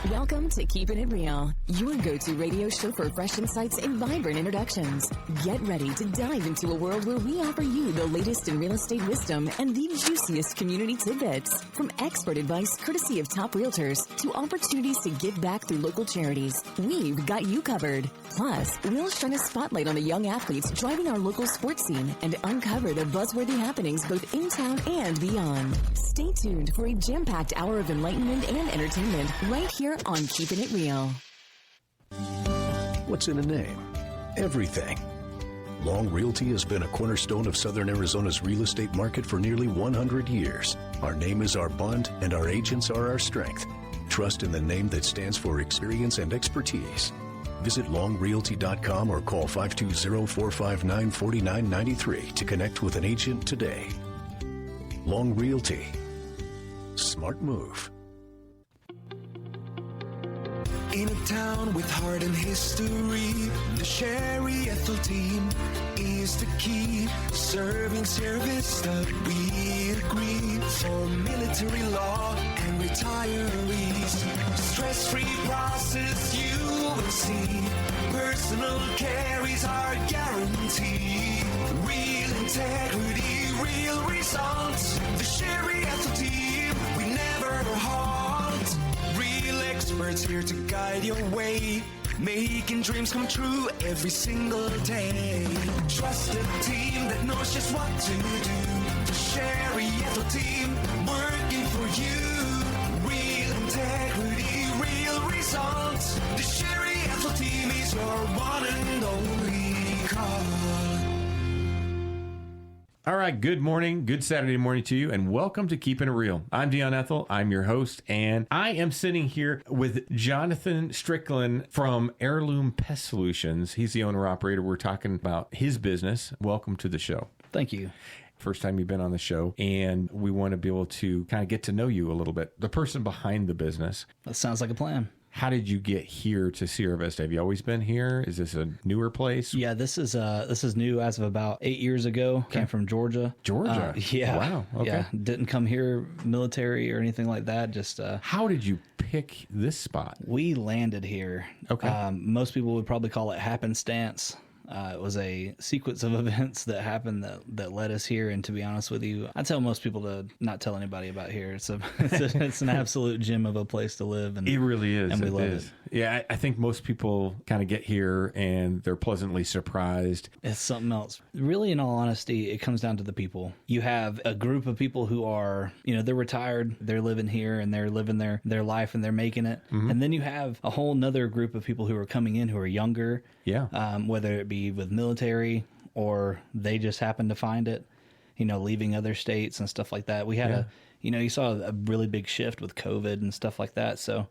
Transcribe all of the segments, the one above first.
Welcome to Keepin' It Real, your go-to radio show for fresh insights and vibrant introductions. Get ready to dive into a world where we offer you the latest in real estate wisdom and the juiciest community tidbits. From expert advice courtesy of top realtors to opportunities to give back through local charities, we've got you covered. Plus, we'll shine a spotlight on the young athletes driving our local sports scene and uncover the buzzworthy happenings both in town and beyond. Stay tuned for a jam-packed hour of enlightenment and entertainment right here on Keepin' It Real. What's in a name? Everything. Long Realty has been a cornerstone of Southern Arizona's real estate market for nearly 100 years. Our name is our bond, and our agents are our strength. Trust in the name that stands for experience and expertise. Visit longrealty.com or call 520-459-4993 to connect with an agent today. Long Realty. Smart move. In a town with heart and history, the Sherry Ethell Team is the key. Serving service that we agree. For military law and retirees. Stress-free process you will see. Personal care is our guarantee. Real integrity, real results. The Sherry Ethell Team, we never halt. Real experts here to guide your way, making dreams come true every single day. Trusted team that knows just what to do. The Sherry Ethell Team, working for you. Real integrity, real results. The Sherry Ethell Team is your one and only call. All right, good morning, good Saturday morning to you, and welcome to Keepin' It Real. I'm Dion Ethell, I'm your host, and I am sitting here with Jonathan Strickland from Hierloom Pest Solutions. He's the owner-operator. We're talking about his business. Welcome to the show. Thank you. First time you've been on the show, and we want to be able to kind of get to know you a little bit, the person behind the business. That sounds like a plan. How did you get here to Sierra Vista? Have you always been here? Is this a newer place? Yeah, this is new as of about 8 years ago. Okay. Came from Georgia. Georgia? Yeah. Wow. Okay. Yeah. Didn't come here military or anything like that. Just how did you pick this spot? We landed here. Okay. Most people would probably call it happenstance. It was a sequence of events that happened that led us here. And to be honest with you, I tell most people to not tell anybody about here. It's an absolute gem of a place to live. And it really is. And we love it. Yeah, I think most people kind of get here and they're pleasantly surprised. It's something else. Really, in all honesty, it comes down to the people. You have a group of people who are, they're retired, they're living here and they're living their life and they're making it. Mm-hmm. And then you have a whole nother group of people who are coming in who are younger. Yeah. Whether it be with military or they just happen to find it, leaving other states and stuff like that. We had you saw a really big shift with COVID and stuff like that. So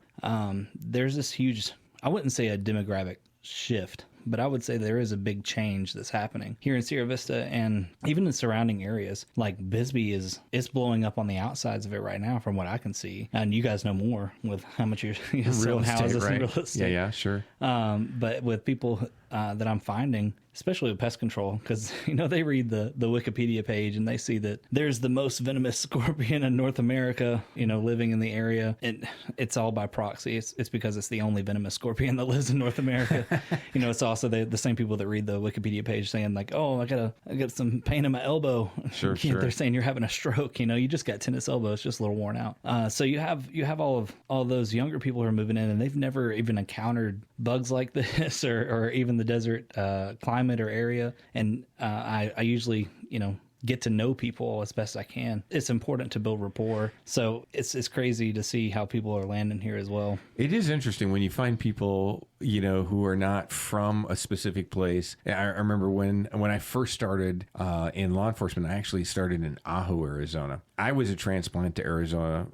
there's this huge, I wouldn't say a demographic shift, but I would say there is a big change that's happening here in Sierra Vista and even in surrounding areas. Like Bisbee it's blowing up on the outsides of it right now from what I can see. And you guys know more with how much you're selling houses and real estate. Yeah, sure. But with people that I'm finding, especially with pest control, because they read the Wikipedia page and they see that there's the most venomous scorpion in North America, living in the area, and it's all by proxy. It's because it's the only venomous scorpion that lives in North America. It's also the same people that read the Wikipedia page saying like, oh, I got some pain in my elbow. Sure. They're saying you're having a stroke. You just got tennis elbow. It's just a little worn out. So you have all those younger people who are moving in and they've never even encountered bugs like this or even the desert climate or area. And I usually, get to know people as best I can. It's important to build rapport. So it's crazy to see how people are landing here as well. It is interesting when you find people, who are not from a specific place. I remember when I first started in law enforcement, I actually started in Ajo, Arizona. I was a transplant to Arizona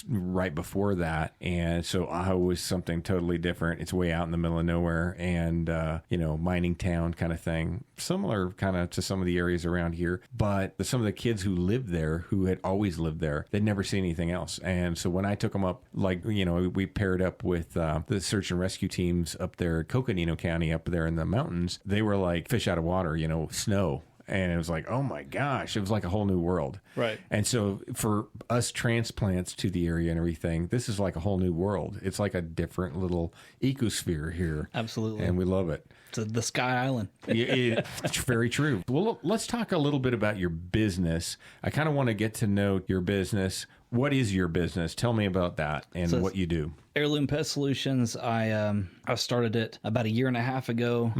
right before that. And so Ajo was something totally different. It's way out in the middle of nowhere and, mining town kind of thing. Similar kind of to some of the areas around here. But some of the kids who lived there, who had always lived there, they'd never seen anything else. And so when I took them up, we paired up with the search and rescue teams up there, Cochise County, up there in the mountains, they were like fish out of water, snow. and it was like, oh my gosh, it was like a whole new world. Right. And so for us transplants to the area and everything, this is like a whole new world. It's like a different little ecosphere here. Absolutely. And we love it. To the Sky Island. It's very true. Well, let's talk a little bit about your business. I kind of want to get to know your business. What is your business? Tell me about that and what you do. Hierloom Pest Solutions. I started it about 1.5 years ago.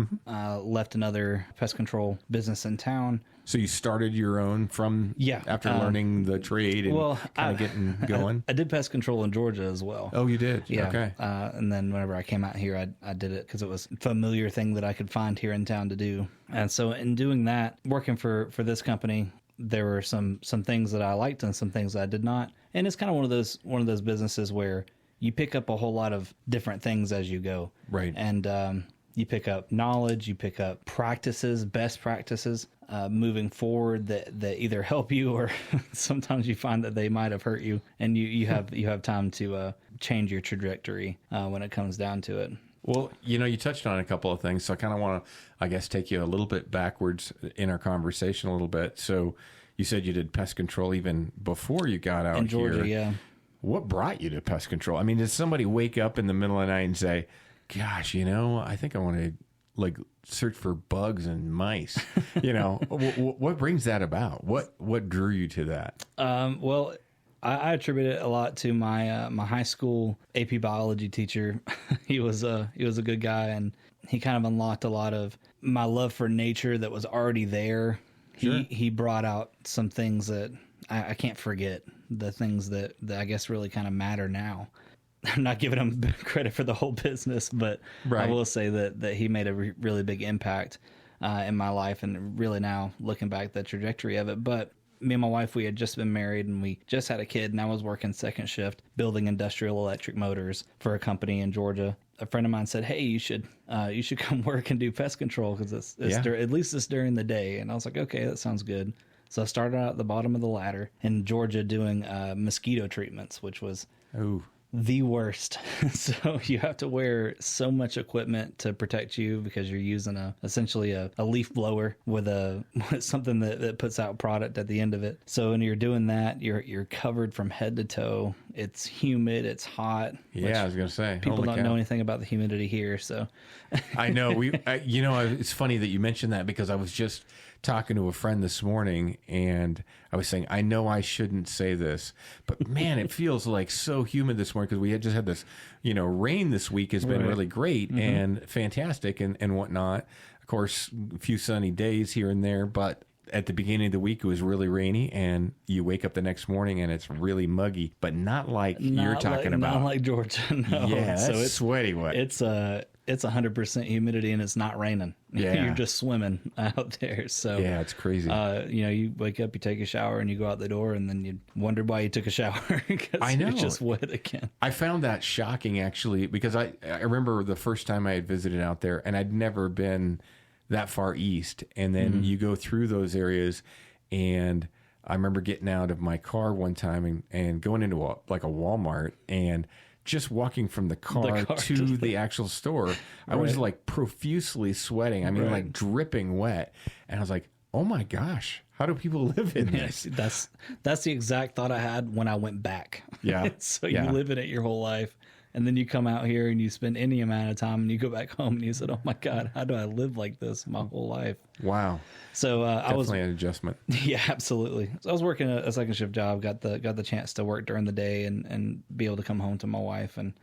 Left another pest control business in town. So you started your own from after learning the trade and kind of getting going? I did pest control in Georgia as well. Oh, you did? Yeah. Okay. And then whenever I came out here, I did it because it was a familiar thing that I could find here in town to do. And so in doing that, working for this company, there were some things that I liked and some things that I did not. And it's kind of one of those businesses where you pick up a whole lot of different things as you go. Right. And you pick up knowledge, you pick up practices, best practices moving forward that either help you or sometimes you find that they might have hurt you, and you have time to change your trajectory when it comes down to it. Well, you touched on a couple of things, so I kind of want to, I guess, take you a little bit backwards in our conversation a little bit. So you said you did pest control even before you got out in Georgia, here. yeah. What brought you to pest control? I mean, did somebody wake up in the middle of the night and say, gosh, I think I want to search for bugs and mice? What brings that about? What drew you to that? Well, I attribute it a lot to my my high school AP biology teacher. He was a good guy, and he kind of unlocked a lot of my love for nature that was already there. Sure. He brought out some things that I can't forget, the things that I guess really kind of matter now. I'm not giving him credit for the whole business, but right. I will say that he made a really big impact in my life, and really now looking back, the trajectory of it. But me and my wife, we had just been married and we just had a kid, and I was working second shift building industrial electric motors for a company in Georgia. A friend of mine said, hey, you should come work and do pest control because at least it's during the day. And I was like, okay, that sounds good. So I started out at the bottom of the ladder in Georgia doing mosquito treatments, which was the worst. So you have to wear so much equipment to protect you because you're using essentially a leaf blower with something that puts out product at the end of it. So when you're doing that, you're covered from head to toe. It's humid, it's hot. Yeah, I was gonna say people don't know anything about the humidity here. So I know it's funny that you mentioned that because I was just talking to a friend this morning and I was saying, I know I shouldn't say this, but man, it feels like so humid this morning because we had just had this, rain this week has been really great and fantastic and whatnot. Of course, a few sunny days here and there, but at the beginning of the week, it was really rainy, and you wake up the next morning and it's really muggy, but not like you're talking about. Not like Georgia, no. Yeah, so it's sweaty wet. It's 100% humidity and it's not raining. Yeah. You're just swimming out there. So yeah, it's crazy. You wake up, you take a shower, and you go out the door, and then you wonder why you took a shower because I know. You're just wet again. I found that shocking, actually, because I remember the first time I had visited out there, and I'd never been that far east, and then you go through those areas, and I remember getting out of my car one time and going into a Walmart and just walking from the car to the actual store. I was like profusely sweating. I mean, like dripping wet, and I was like, oh my gosh, how do people live in this? That's the exact thought I had when I went back. Yeah. So you live in it your whole life. And then you come out here and you spend any amount of time and you go back home and you said, oh my God, how do I live like this my whole life? Wow. So I was an adjustment. Yeah, absolutely. So I was working a second shift job, got the chance to work during the day and be able to come home to my wife and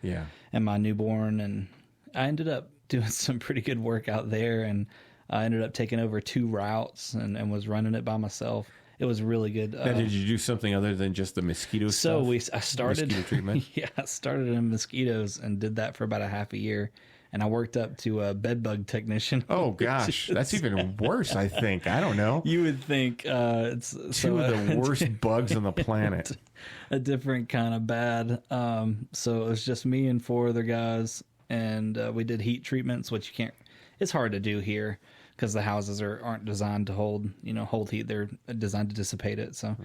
my newborn. And I ended up doing some pretty good work out there, and I ended up taking over 2 routes and was running it by myself. It was really good. Now, did you do something other than just the mosquito stuff? So I started mosquito treatment. Yeah, I started in mosquitoes and did that for about a half a year, and I worked up to a bed bug technician. Oh gosh, that's even worse. I think. I don't know. You would think it's two of the worst bugs on the planet. A different kind of bad. So it was just me and 4 other guys, and we did heat treatments, which you can't. It's hard to do here, because the houses aren't designed to hold heat. They're designed to dissipate it. So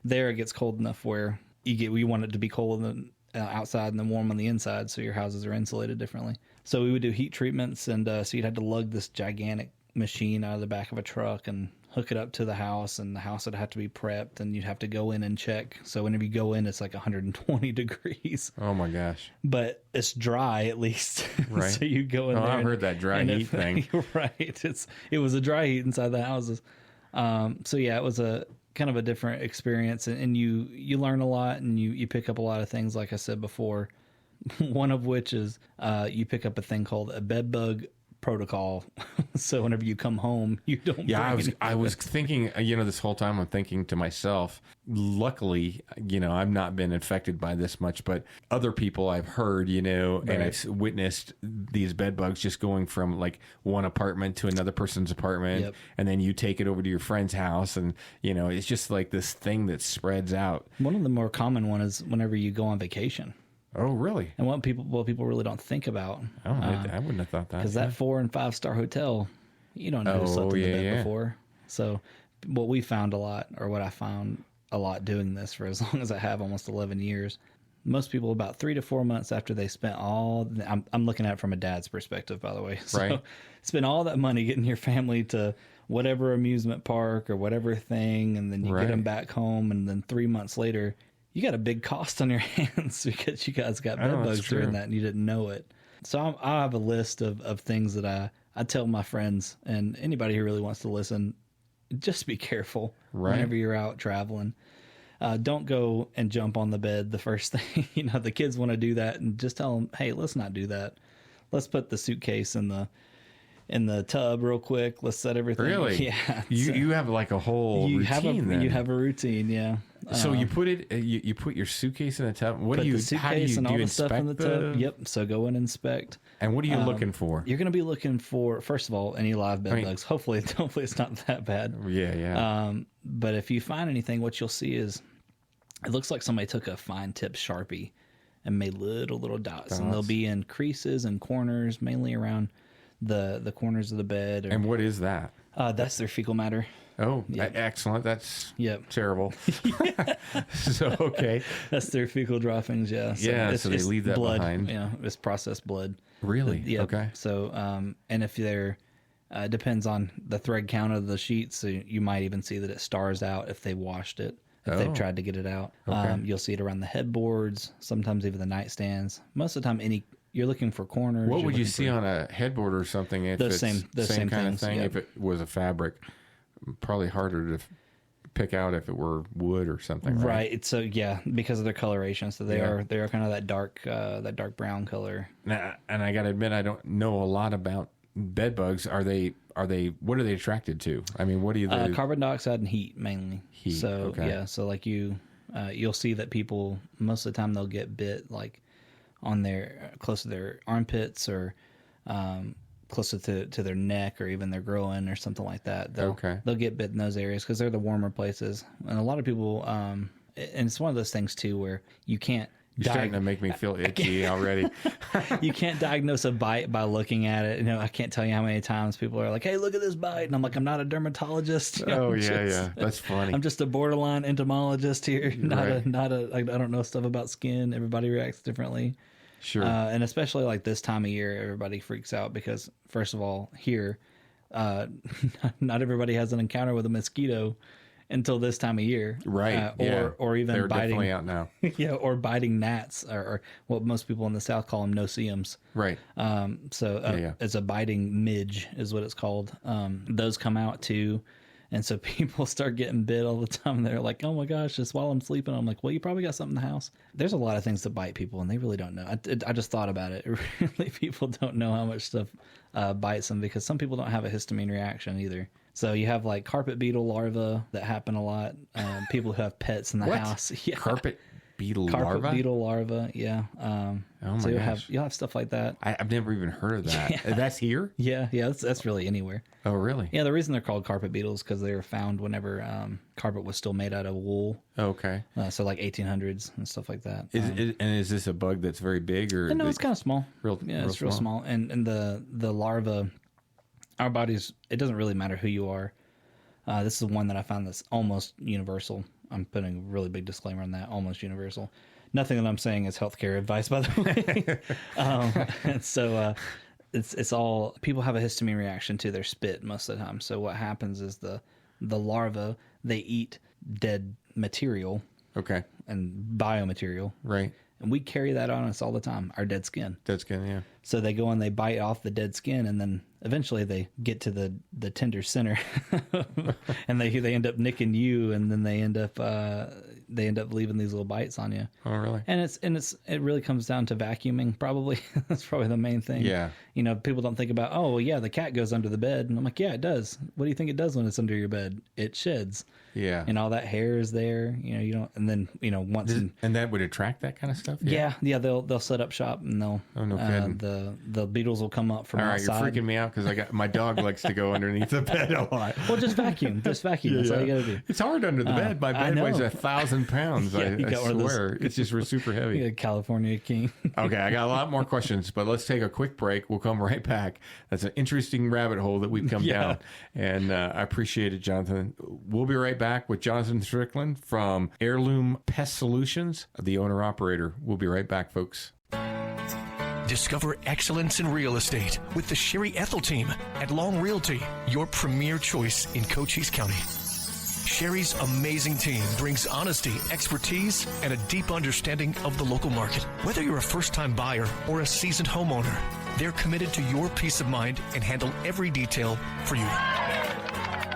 there it gets cold enough where you want it to be cold on the outside and then warm on the inside, so your houses are insulated differently. So we would do heat treatments, and so you'd have to lug this gigantic machine out of the back of a truck and hook it up to the house, and the house would have to be prepped, and you'd have to go in and check. So whenever you go in, it's like 120 degrees. Oh my gosh! But it's dry at least. Right. So you go in there. I've heard that dry heat thing. Right. It was a dry heat inside the houses. So yeah, it was a kind of a different experience, and you learn a lot, and you pick up a lot of things. Like I said before, one of which is you pick up a thing called a bed bug protocol. So whenever you come home, you don't. Yeah, I was thinking, this whole time I'm thinking to myself, luckily, I've not been infected by this much, but other people I've heard, Right. and I've witnessed these bed bugs just going from like one apartment to another person's apartment. Yep. And then you take it over to your friend's house, and it's just like this thing that spreads out. One of the more common one is whenever you go on vacation. Oh, really? And what people really don't think about. Oh, I wouldn't have thought that. Because that 4 and 5 star hotel, you don't know who slept in the bed before. So what we found a lot, or what I found a lot doing this for as long as I have, almost 11 years, most people about 3 to 4 months after they spent I'm looking at it from a dad's perspective, by the way. So right. Spend all that money getting your family to whatever amusement park or whatever thing, and then you get them back home, and then 3 months later, you got a big cost on your hands because you guys got bed bugs during that and you didn't know it. So I have a list of things that I tell my friends and anybody who really wants to listen, just be careful whenever you're out traveling. Don't go and jump on the bed the first thing. The kids want to do that, and just tell them, hey, let's not do that. Let's put the suitcase in the tub real quick. Let's set everything. Really? Yeah. You have like a whole routine then. You have a routine, yeah. So you put it. You put your suitcase in the tub. How do you and all the stuff in the inspect tub? Yep. So go and inspect. And what are you looking for? You're going to be looking for, first of all, any live bed bugs. Hopefully it's not that bad. Yeah. But if you find anything, what you'll see is it looks like somebody took a fine tip Sharpie and made little dots, and they'll be in creases and corners, mainly around the corners of the bed. And what is that? That's their fecal matter. Oh, excellent. That's terrible. So, okay. That's their fecal droppings, yeah. So they leave that blood, behind. Yeah, it's processed blood. Really? Yep. Okay. So, and if they're, depends on the thread count of the sheets, so you might even see that it stars out if they washed it, if they've tried to get it out. Okay. You'll see it around the headboards, sometimes even the nightstands. Most of the time, you're looking for corners. What would you see on a headboard or something if those it's same same kind things, of thing? yep. If it was a fabric, probably harder to pick out if it were wood or something. Right. So yeah, because of their coloration, so they are kind of that dark brown color. Now, and I got to admit, I don't know a lot about bed bugs. What are they attracted to? I mean, what do you? Carbon dioxide and heat mainly. Heat. So okay. yeah, so like you'll see that people most of the time they'll get bit like on their close to their armpits or closer to their neck or even their groin or something like that. They'll get bit in those areas because they're the warmer places. And a lot of people, and it's one of those things too where you can't. You're starting to make me feel itchy already. You can't diagnose a bite by looking at it. I can't tell you how many times people are like, "Hey, look at this bite," and I'm like, "I'm not a dermatologist." That's funny. I'm just a borderline entomologist here. I don't know stuff about skin. Everybody reacts differently. Sure. And especially like this time of year, everybody freaks out because, first of all, here, not everybody has an encounter with a mosquito until this time of year. Right. Or even they're biting. Definitely out now. Or biting gnats or what most people in the South call them no-see-ums. Right. It's a biting midge is what it's called. Those come out too. And so people start getting bit all the time. They're like, oh my gosh, just while I'm sleeping. I'm like, well, you probably got something in the house. There's a lot of things that bite people, and they really don't know. I just thought about it. Really, people don't know how much stuff bites them because some people don't have a histamine reaction either. So you have like carpet beetle larvae that happen a lot. People who have pets in the house. Yeah. Carpet beetle larva, yeah. Oh my so gosh. You'll have stuff like that. I've never even heard of that. That's here? Yeah, that's really anywhere. Oh, really? Yeah, the reason they're called carpet beetles because they were found whenever carpet was still made out of wool. Okay. So like 1800s and stuff like that. Is this a bug that's very big or? No, it's kind of small. It's real small. And the larva, our bodies, it doesn't really matter who you are. This is one that I found that's almost universal. I'm putting a really big disclaimer on that, almost universal. Nothing that I'm saying is healthcare advice, by the way. And so it's all, people have a histamine reaction to their spit most of the time. So what happens is the the larvae, they eat dead material Okay. and biomaterial. Right. And we carry that on us all the time, our dead skin. Dead skin, yeah. So they go and they bite off the dead skin, and then eventually they get to the tender center, and they end up nicking you, and then they end up leaving these little bites on you. Oh, really? And it really comes down to vacuuming. Probably that's probably the main thing. Yeah. You know, people don't think about, oh well, yeah, the cat goes under the bed, and I'm like, yeah, it does. What do you think it does when it's under your bed? It sheds. Yeah. And all that hair is there. You know, you don't. And then once. And that would attract that kind of stuff. Yeah. They'll set up shop, and they'll. Oh, no kidding. The beetles will come up from All right, outside. you're freaking me out because my dog likes to go underneath the bed a lot. Well, just vacuum. That's all you gotta do. It's hard under the bed. My bed weighs 1,000 pounds. Yeah, you I got one of those- swear. It's just super heavy. Yeah, California king. Okay, I got a lot more questions, but let's take a quick break. We'll come right back. That's an interesting rabbit hole that we've come down, and I appreciate it, Jonathan. We'll be right back with Jonathan Strickland from Hierloom Pest Solutions, the owner-operator. We'll be right back, folks. Discover excellence in real estate with the Sherry Ethell Team at Long Realty, your premier choice in Cochise County. Sherry's amazing team brings honesty, expertise, and a deep understanding of the local market. Whether you're a first-time buyer or a seasoned homeowner, they're committed to your peace of mind and handle every detail for you.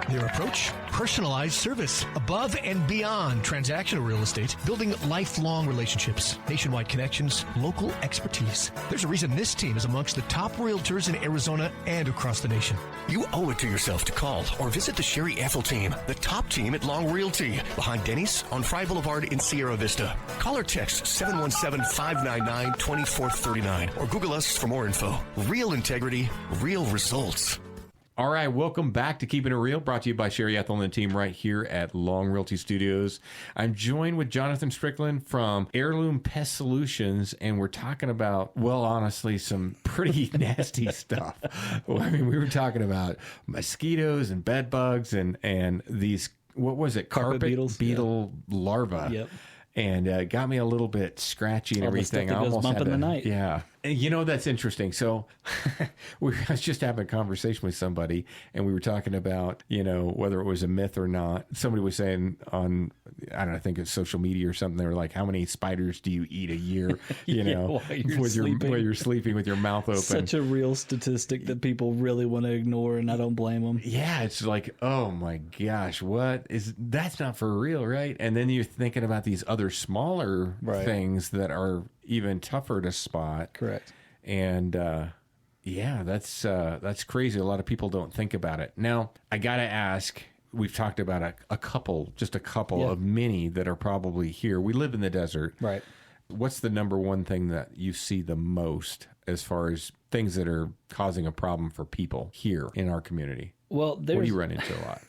Their approach? Personalized service. Above and beyond transactional real estate, building lifelong relationships, nationwide connections, local expertise. There's a reason this team is amongst the top realtors in Arizona and across the nation. You owe it to yourself to call or visit the Sherry Ethell Team, the top team at Long Realty, behind Denny's on Fry Boulevard in Sierra Vista. Call or text 717-599-2439 or Google us for more info. Real integrity, real results. All right, welcome back to Keeping It Real, brought to you by Sherry Ethell and the team right here at Long Realty Studios. I'm joined with Jonathan Strickland from Hierloom Pest Solutions, and we're talking about, well, honestly, some pretty nasty stuff. Well, I mean, we were talking about mosquitoes and bed bugs and these, what was it? Carpet beetles? Beetle larvae. Yep. And got me a little bit scratchy and All the everything. stuff that goes bump in the night. Yeah. And you know, that's interesting. So I was just having a conversation with somebody, and we were talking about, you know, whether it was a myth or not. Somebody was saying on, I don't know, I think it's social media or something. They were like, how many spiders do you eat a year, you know, while you're sleeping with your mouth open? Such a real statistic that people really want to ignore, and I don't blame them. Yeah, it's like, oh my gosh, that's not for real, right? And then you're thinking about these other smaller things that are even tougher to spot. Correct. And yeah, that's crazy. A lot of people don't think about it. Now, I got to ask, we've talked about a couple of many that are probably here. We live in the desert. Right. What's the number one thing that you see the most as far as things that are causing a problem for people here in our community? Well, what do you run into a lot?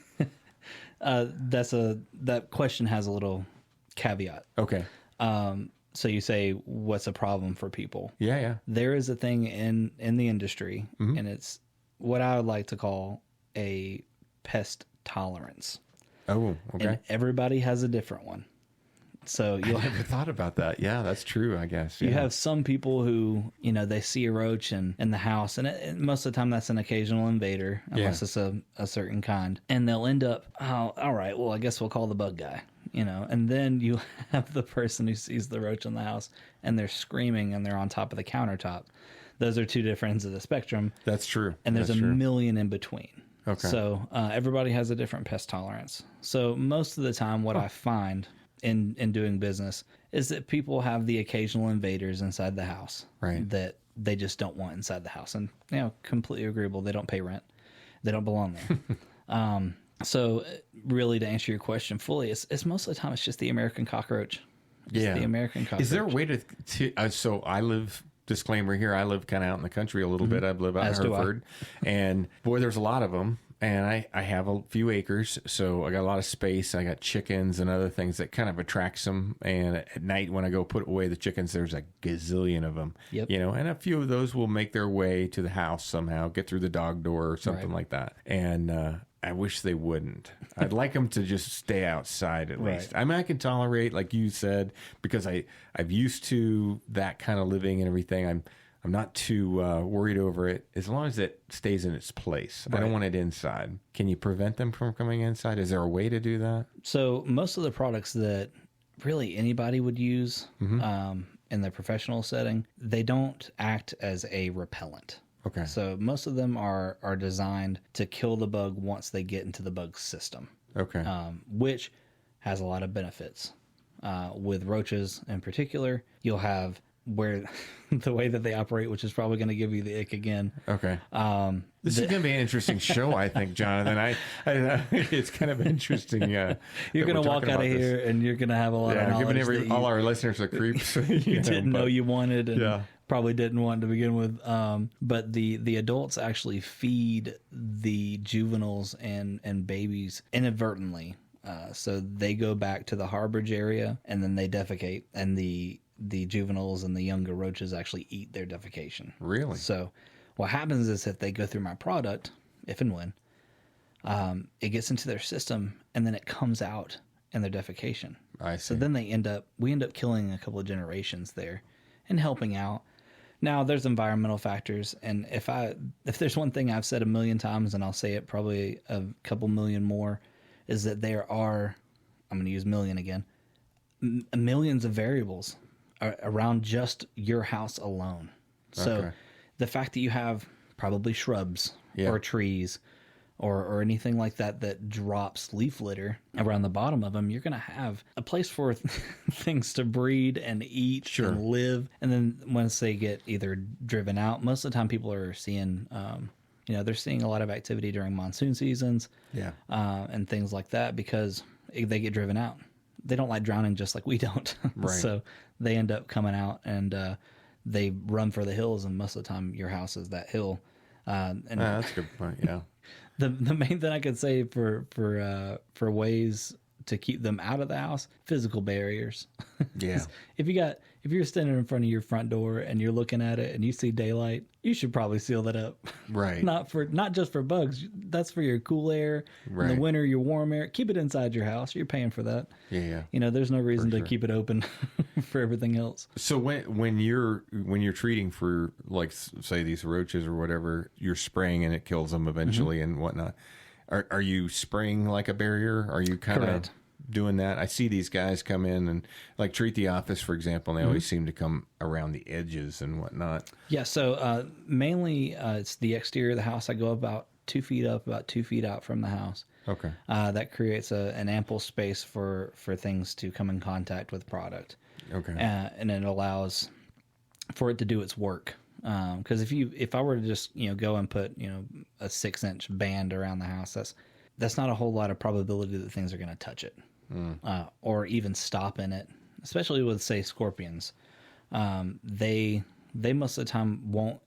That question has a little caveat. Okay. So you say, what's a problem for people? Yeah. There is a thing in the industry, and it's what I would like to call a pest tolerance. Oh, okay. And everybody has a different one. So I never thought about that. Yeah, that's true, I guess. You have some people who, you know, they see a roach in the house, and most of the time that's an occasional invader, unless it's a certain kind. And they'll end up, oh, all right, well, I guess we'll call the bug guy, you know. And then you have the person who sees the roach in the house, and they're screaming, and they're on top of the countertop. Those are two different ends of the spectrum. That's true. And there's a million in between. Okay. So everybody has a different pest tolerance. So most of the time what I find in doing business is that people have the occasional invaders inside the house that they just don't want inside the house. And, you know, completely agreeable. They don't pay rent. They don't belong there. So really, to answer your question fully, it's most of the time it's just the American cockroach. The American cockroach. Is there a way to so I live, disclaimer here, I live kind of out in the country a little bit. I live out in Hereford. And boy, there's a lot of them. And I have a few acres, so I got a lot of space. I got chickens and other things that kind of attracts them. And at night when I go put away the chickens, there's a gazillion of them. Yep. You know, and a few of those will make their way to the house somehow, get through the dog door or something like that. And I wish they wouldn't. I'd like them to just stay outside at least. I mean, I can tolerate, like you said, because I've used to that kind of living and everything. I'm not too worried over it as long as it stays in its place. I don't want it inside. Can you prevent them from coming inside? Is there a way to do that? So most of the products that really anybody would use in the professional setting, they don't act as a repellent. Okay. So most of them are designed to kill the bug once they get into the bug's system. Okay. Which has a lot of benefits. With roaches in particular, you'll have where the way that they operate, which is probably going to give you the ick again. Okay. This is going to be an interesting show, I think, Jonathan. I it's kind of interesting. You're going to walk out of here and you're going to have a lot of knowledge giving all our listeners are creeps. You didn't know you wanted and probably didn't want to begin with. But the adults actually feed the juveniles and babies inadvertently. So they go back to the harborage area and then they defecate, and the juveniles and the younger roaches actually eat their defecation. Really? So what happens is if they go through my product, if and when, it gets into their system and then it comes out in their defecation. I see. So then we end up killing a couple of generations there and helping out. Now there's environmental factors, and if there's one thing I've said a million times, and I'll say it probably a couple million more, is that there are, I'm going to use million again, millions of variables around just your house alone. So the fact that you have probably shrubs or trees or anything like that drops leaf litter around the bottom of them, you're going to have a place for things to breed and eat and live. And then once they get either driven out, most of the time people are seeing, they're seeing a lot of activity during monsoon seasons and things like that because they get driven out. They don't like drowning just like we don't. Right. So they end up coming out and they run for the hills, and most of the time your house is that hill. That's a good point, yeah. The main thing I could say for ways to keep them out of the house, physical barriers. Yeah. If you're standing in front of your front door and you're looking at it and you see daylight, you should probably seal that up. Right. Not just for bugs. That's for your cool air. Right. In the winter, your warm air. Keep it inside your house. You're paying for that. Yeah. There's no reason to keep it open for everything else. So when you're treating for, like, say these roaches or whatever, you're spraying and it kills them eventually and whatnot. Are you spraying like a barrier? Are you kind of doing that? I see these guys come in and like treat the office, for example, and they always seem to come around the edges and whatnot. Yeah. So mainly it's the exterior of the house. I go about 2 feet up, about 2 feet out from the house. Okay. That creates an ample space for things to come in contact with product. Okay. And it allows for it to do its work. Because if I were to just go and put a 6-inch band around the house, that's not a whole lot of probability that things are going to touch it or even stop in it. Especially with, say, scorpions, they most of the time won't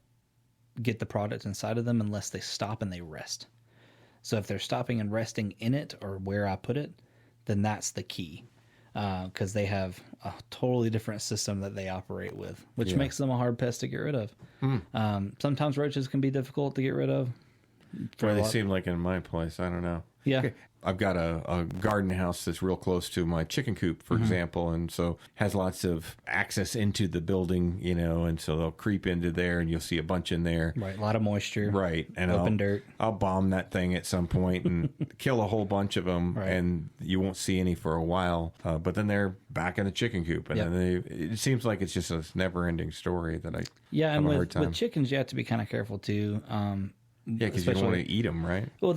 get the product inside of them unless they stop and they rest. So if they're stopping and resting in it or where I put it, then that's the key. Because they have a totally different system that they operate with, which makes them a hard pest to get rid of. Sometimes roaches can be difficult to get rid of. They seem like in my place. I don't know. Yeah. I've got a garden house that's real close to my chicken coop, for example, and so has lots of access into the building, and so they'll creep into there and you'll see a bunch in there. Right, a lot of moisture. Right. And open dirt. I'll bomb that thing at some point and kill a whole bunch of them, and you won't see any for a while, but then they're back in the chicken coop, and then it seems like it's just a never-ending story that I have a hard time. With chickens, you have to be kind of careful, too. Because you don't want to eat them, right? Well,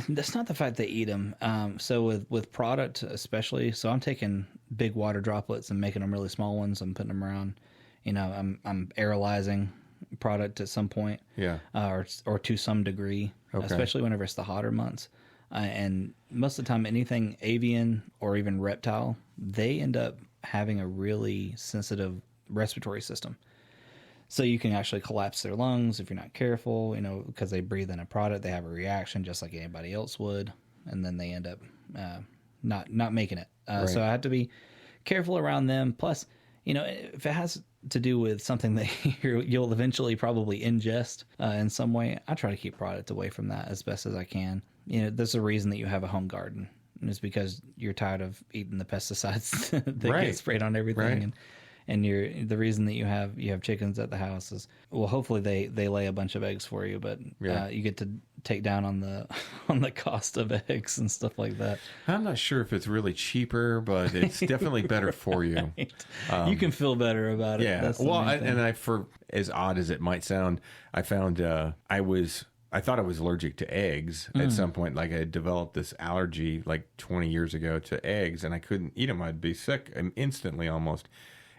that's not the fact they eat them. So with product especially, so I'm taking big water droplets and making them really small ones. I'm putting them around. I'm aerolizing product at some point. Yeah. Or to some degree, especially whenever it's the hotter months. And most of the time, anything avian or even reptile, they end up having a really sensitive respiratory system. So you can actually collapse their lungs if you're not careful, because they breathe in a product. They have a reaction just like anybody else would, and then they end up not making it. So I have to be careful around them. Plus, if it has to do with something that you'll eventually probably ingest in some way, I try to keep product away from that as best as I can. There's a reason that you have a home garden. And it's because you're tired of eating the pesticides that get sprayed on everything. and the reason that you have chickens at the house is, well, hopefully they lay a bunch of eggs for you, but you get to take down on the cost of eggs and stuff like that. I'm not sure if it's really cheaper, but it's definitely better for you. Right. You can feel better about it. Yeah. That's the Well, main thing. for as odd as it might sound, I found I thought I was allergic to eggs at some point. Like I had developed this allergy like 20 years ago to eggs, and I couldn't eat them. I'd be sick instantly almost.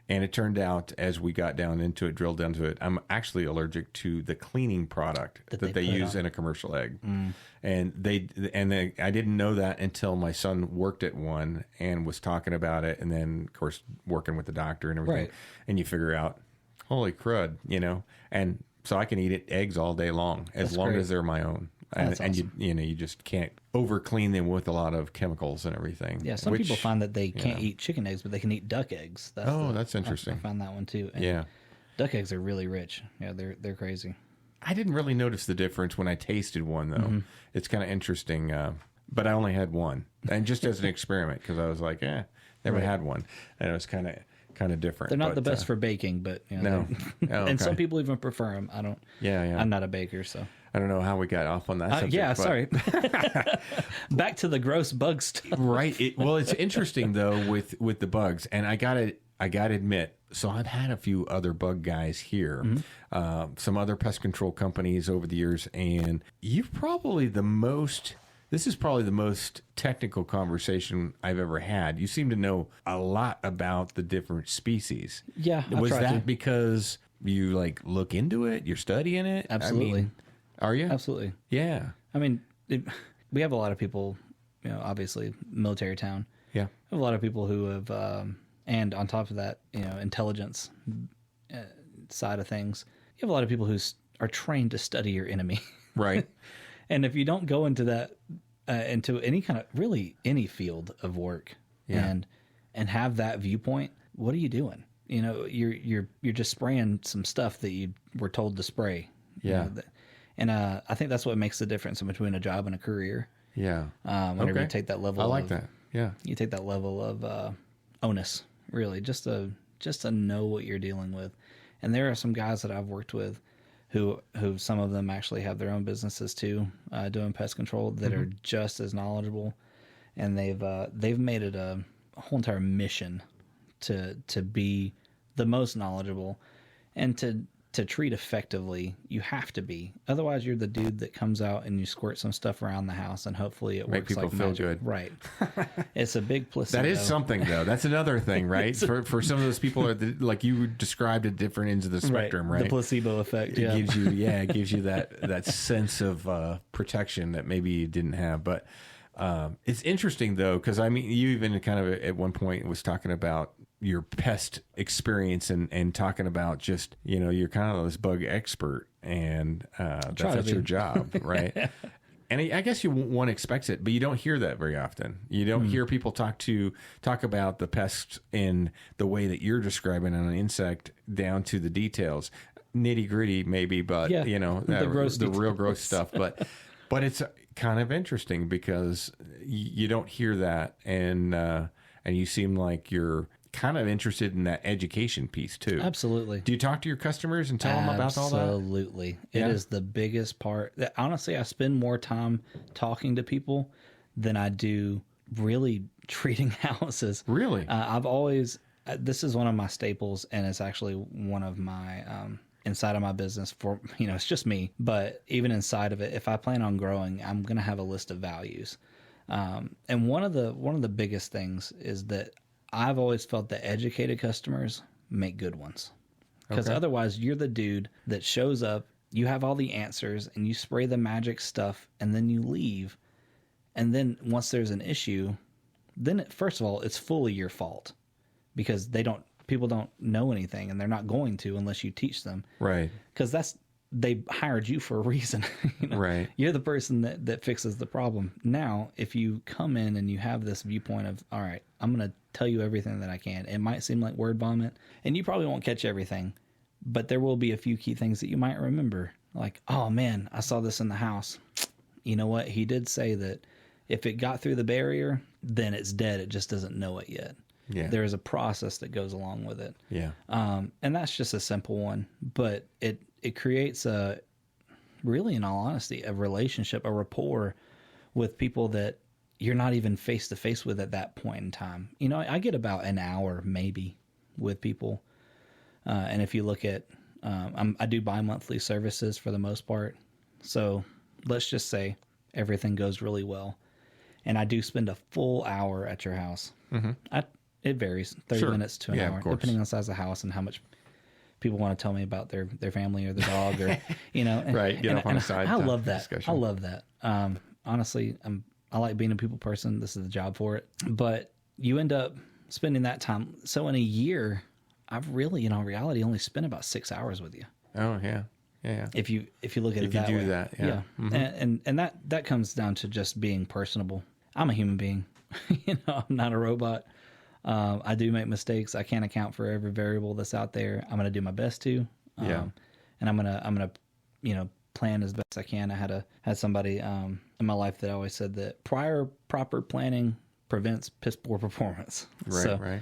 And it turned out, as we got down into it, drilled down to it, I'm actually allergic to the cleaning product that they use in a commercial egg. And I didn't know that until my son worked at one and was talking about it, and then of course working with the doctor and everything. Right. And you figure out, holy crud, and so I can eat eggs all day long as long as they're my own. And awesome. you just can't over clean them with a lot of chemicals and everything. Yeah, some people find that they can't eat chicken eggs, but they can eat duck eggs. That's interesting. I found that one too. And duck eggs are really rich. Yeah, they're crazy. I didn't really notice the difference when I tasted one, though. It's kind of interesting, but I only had one, and just as an experiment, because I was like, never had one, and it was kind of different. They're not the best for baking, but no. And some people even prefer them. I don't. Yeah. I'm not a baker, so. I don't know how we got off on that subject. Yeah, but... sorry. Back to the gross bug stuff. Right. Well, it's interesting though with the bugs, and I gotta admit. So I've had a few other bug guys here, some other pest control companies over the years, and you've probably this is probably the most technical conversation I've ever had. You seem to know a lot about the different species. Yeah, was that because you like look into it? You're studying it? Absolutely. I mean, are you? Absolutely. Yeah. I mean, we have a lot of people, obviously military town. Yeah. We have a lot of people who have, and on top of that, intelligence side of things, you have a lot of people who are trained to study your enemy. Right. And if you don't go into that, into any kind of really any field of work, and have that viewpoint, what are you doing? You're just spraying some stuff that you were told to spray. Yeah. And I think that's what makes the difference in between a job and a career. Yeah. Whenever you take that level, I like that. Yeah. You take that level of onus, really, just to know what you're dealing with. And there are some guys that I've worked with who some of them actually have their own businesses too, doing pest control, that are just as knowledgeable, and they've made it a whole entire mission to be the most knowledgeable, and to treat effectively. You have to be, otherwise you're the dude that comes out and you squirt some stuff around the house and hopefully it Make works people like feel magic. good. Right. It's a big placebo. That is something, though. That's another thing, right? For some of those people, like you described at different ends of the spectrum, right? The placebo effect. It gives you that sense of protection that maybe you didn't have. But it's interesting, though, because I mean, you even kind of at one point was talking about your pest experience and talking about just, you're kind of this bug expert, and that's your job, right? And I guess one expects it, but you don't hear that very often. You don't hear people talk about the pests in the way that you're describing on an insect, down to the details, nitty gritty maybe, but the real gross stuff. But it's kind of interesting because you don't hear that, and you seem like you're kind of interested in that education piece too. Absolutely. Do you talk to your customers and tell them about all that? Absolutely. It is the biggest part. Honestly, I spend more time talking to people than I do really treating houses. Really? I've always, this is one of my staples, and it's actually one of my, inside of my business for, it's just me, but even inside of it, if I plan on growing, I'm going to have a list of values. And one of the biggest things is that I've always felt that educated customers make good ones, because otherwise you're the dude that shows up, you have all the answers, and you spray the magic stuff, and then you leave. And then once there's an issue, then first of all, it's fully your fault, because people don't know anything, and they're not going to unless you teach them. Right. Because they hired you for a reason. Right. You're the person that fixes the problem. Now, if you come in and you have this viewpoint of, all right, I'm going to tell you everything that I can. It might seem like word vomit, and you probably won't catch everything, but there will be a few key things that you might remember. Like, oh man, I saw this in the house. You know what? He did say that if it got through the barrier, then it's dead. It just doesn't know it yet. There is a process that goes along with it. Yeah. And that's just a simple one, but it creates really, in all honesty, a relationship, a rapport with people that you're not even face to face with at that point in time. You know, I get about an hour maybe with people. And if you look at, I do bi-monthly services for the most part. So let's just say everything goes really well. And I do spend a full hour at your house. It varies, 30 minutes to an hour, depending on the size of the house and how much people want to tell me about their family or their dog, or, you know. Right, get off on a side I love that. discussion. I love that. Honestly, I like being a people person. This is the job for it. But you end up spending that time. So in a year, I've really, in all reality, only spent about 6 hours with you. Oh, yeah. Yeah. If you look at it that way. If you do that, yeah. And that comes down to just being personable. I'm a human being. You know, I'm not a robot. I do make mistakes. I can't account for every variable that's out there. I'm going to do my best to. And I'm gonna plan as best I can. I had somebody in my life that always said that proper planning prevents piss poor performance. Right.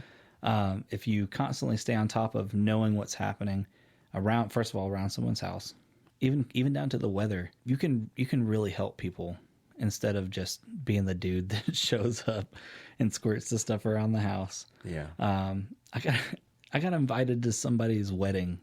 If you constantly stay on top of knowing what's happening around someone's house, even down to the weather, you can really help people instead of just being the dude that shows up and squirts the stuff around the house. Yeah. I got invited to somebody's wedding.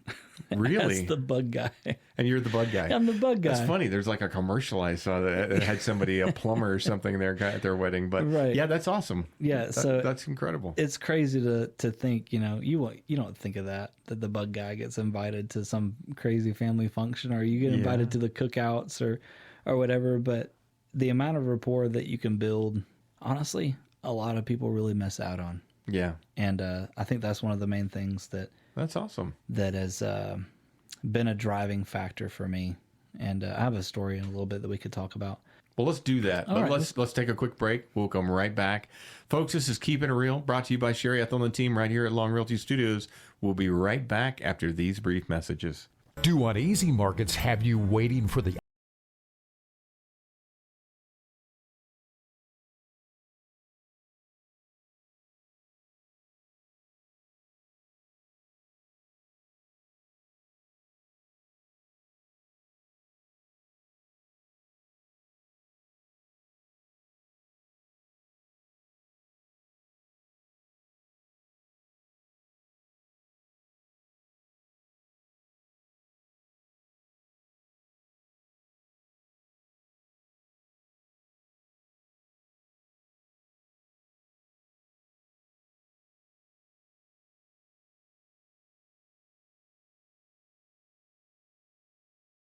Really? As the bug guy. And you're the bug guy. I'm the bug guy. That's funny. There's like a commercial I saw that had somebody, a plumber or something there at their wedding. But yeah, that's awesome. Yeah, that's incredible. It's crazy to think, you don't think of that the bug guy gets invited to some crazy family function, or you get invited to the cookouts or whatever. But the amount of rapport that you can build, honestly, a lot of people really miss out on. Yeah. And I think that's one of the main things that's awesome. That has been a driving factor for me. And I have a story in a little bit that we could talk about. Well, let's do that. All right. Let's take a quick break. We'll come right back. Folks, this is Keepin' It Real, brought to you by Sherry Ethell Team right here at Long Realty Studios. We'll be right back after these brief messages. Do uneasy markets have you waiting for the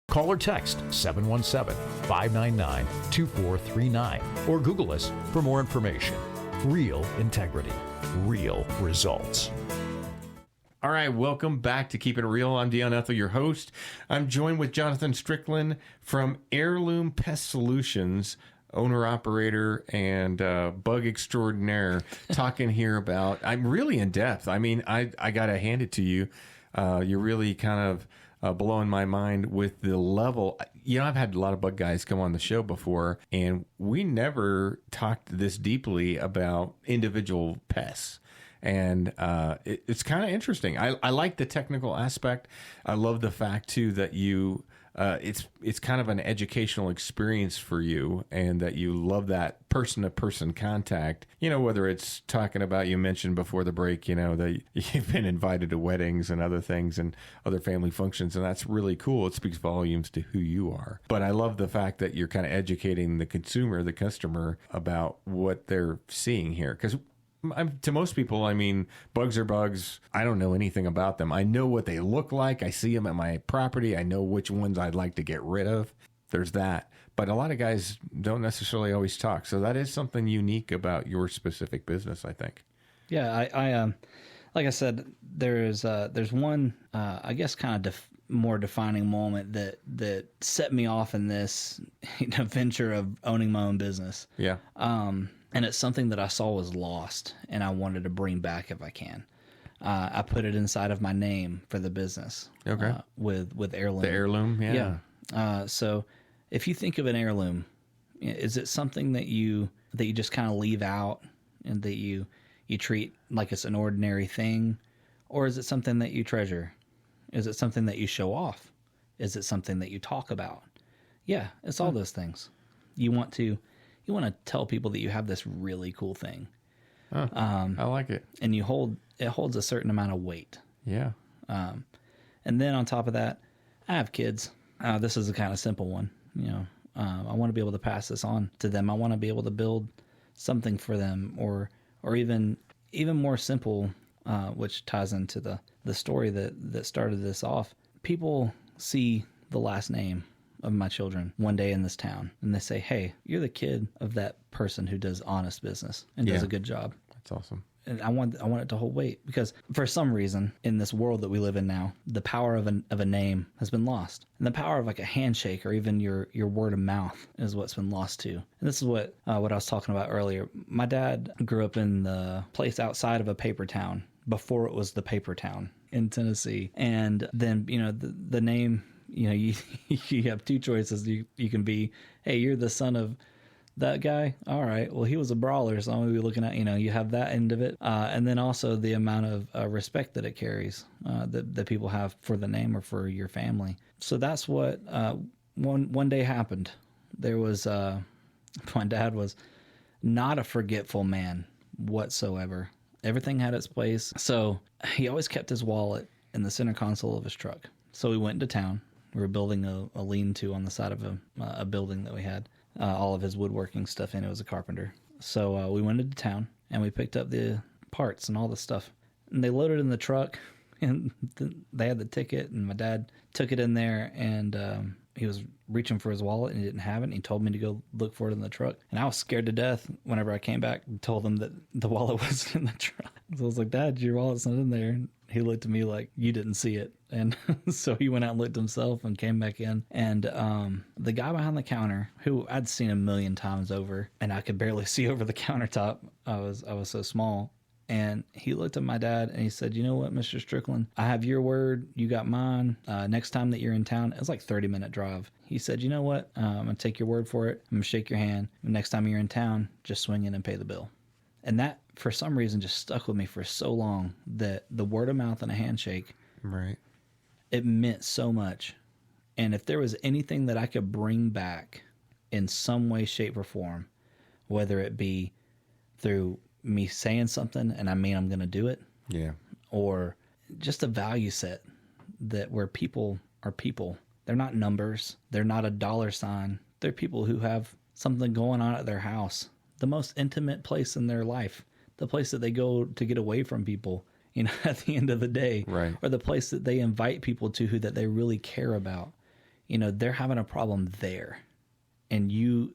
Call or text 717-599-2439 or Google us for more information. Real integrity, real results. All right, welcome back to Keepin' It Real. I'm Dion Ethell, your host. I'm joined with Jonathan Strickland from Hierloom Pest Solutions, owner-operator and bug extraordinaire, talking here about, I'm really in depth. I mean, I got to hand it to you. You're really kind of blowing my mind with the level. You know, I've had a lot of bug guys come on the show before, and we never talked this deeply about individual pests. And it's kind of interesting. I like the technical aspect. I love the fact, too, that you it's kind of an educational experience for you, and that you love that person-to-person contact. You know, whether it's talking about, you mentioned before the break, you know, that you've been invited to weddings and other things and other family functions, and that's really cool. It speaks volumes to who you are. But I love the fact that you're kind of educating the consumer, the customer, about what they're seeing here. Because to most people, I mean, bugs are bugs. I don't know anything about them. I know what they look like. I see them at my property. I know which ones I'd like to get rid of. There's that. But a lot of guys don't necessarily always talk. So that is something unique about your specific business, I think. Yeah, I like I said, there's one, I guess, kind of more defining moment that set me off in this venture of owning my own business. Yeah. And it's something that I saw was lost, and I wanted to bring back if I can. I put it inside of my name for the business. Okay. With Hierloom. The heirloom, yeah. So if you think of an heirloom, is it something that you just kind of leave out, and that you you treat like it's an ordinary thing, or is it something that you treasure? Is it something that you show off? Is it something that you talk about? Yeah, it's all those things. You want to tell people that you have this really cool thing. I like it. And it holds a certain amount of weight. Yeah. And then on top of that, I have kids. This is a kind of simple one. I want to be able to pass this on to them. I want to be able to build something for them, or even more simple, which ties into the story that started this off. People see the last name of my children one day in this town, and they say, "Hey, you're the kid of that person who does honest business and does a good job." That's awesome. And I want it to hold weight, because for some reason in this world that we live in now, the power of a name has been lost, and the power of like a handshake or even your word of mouth is what's been lost too. And this is what I was talking about earlier. My dad grew up in the place outside of a paper town before it was the paper town in Tennessee, and then the name. You have two choices. You can be, hey, you're the son of that guy. All right, well, he was a brawler, so I'm going to be looking at, you have that end of it. And then also the amount of respect that it carries, that people have for the name or for your family. So that's what one day happened. There was, my dad was not a forgetful man whatsoever. Everything had its place. So he always kept his wallet in the center console of his truck. So we went into town. We were building a lean-to on the side of a building that we had all of his woodworking stuff in. It was a carpenter. So we went into town, and we picked up the parts and all the stuff. And they loaded it in the truck, and they had the ticket, and my dad took it in there, and he was reaching for his wallet, and he didn't have it, and he told me to go look for it in the truck. And I was scared to death whenever I came back and told him that the wallet wasn't in the truck. So I was like, "Dad, your wallet's not in there." And he looked at me like, "You didn't see it." And so he went out and looked himself and came back in. And the guy behind the counter, who I'd seen a million times over, and I could barely see over the countertop. I was so small. And he looked at my dad and he said, "You know what, Mr. Strickland, I have your word. You got mine. Next time that you're in town," it was like a 30-minute drive. He said, "You know what? I'm going to take your word for it. I'm going to shake your hand. Next time you're in town, just swing in and pay the bill." And that, for some reason, just stuck with me for so long, that the word of mouth and a handshake, Right. it meant so much. And if there was anything that I could bring back in some way, shape, or form, whether it be through me saying something and I mean I'm going to do it, Yeah. or just a value set that where people are people. They're not numbers. They're not a dollar sign. They're people who have something going on at their house, the most intimate place in their life, the place that they go to get away from people, at the end of the day, Right. or the place that they invite people to that they really care about. They're having a problem there, and you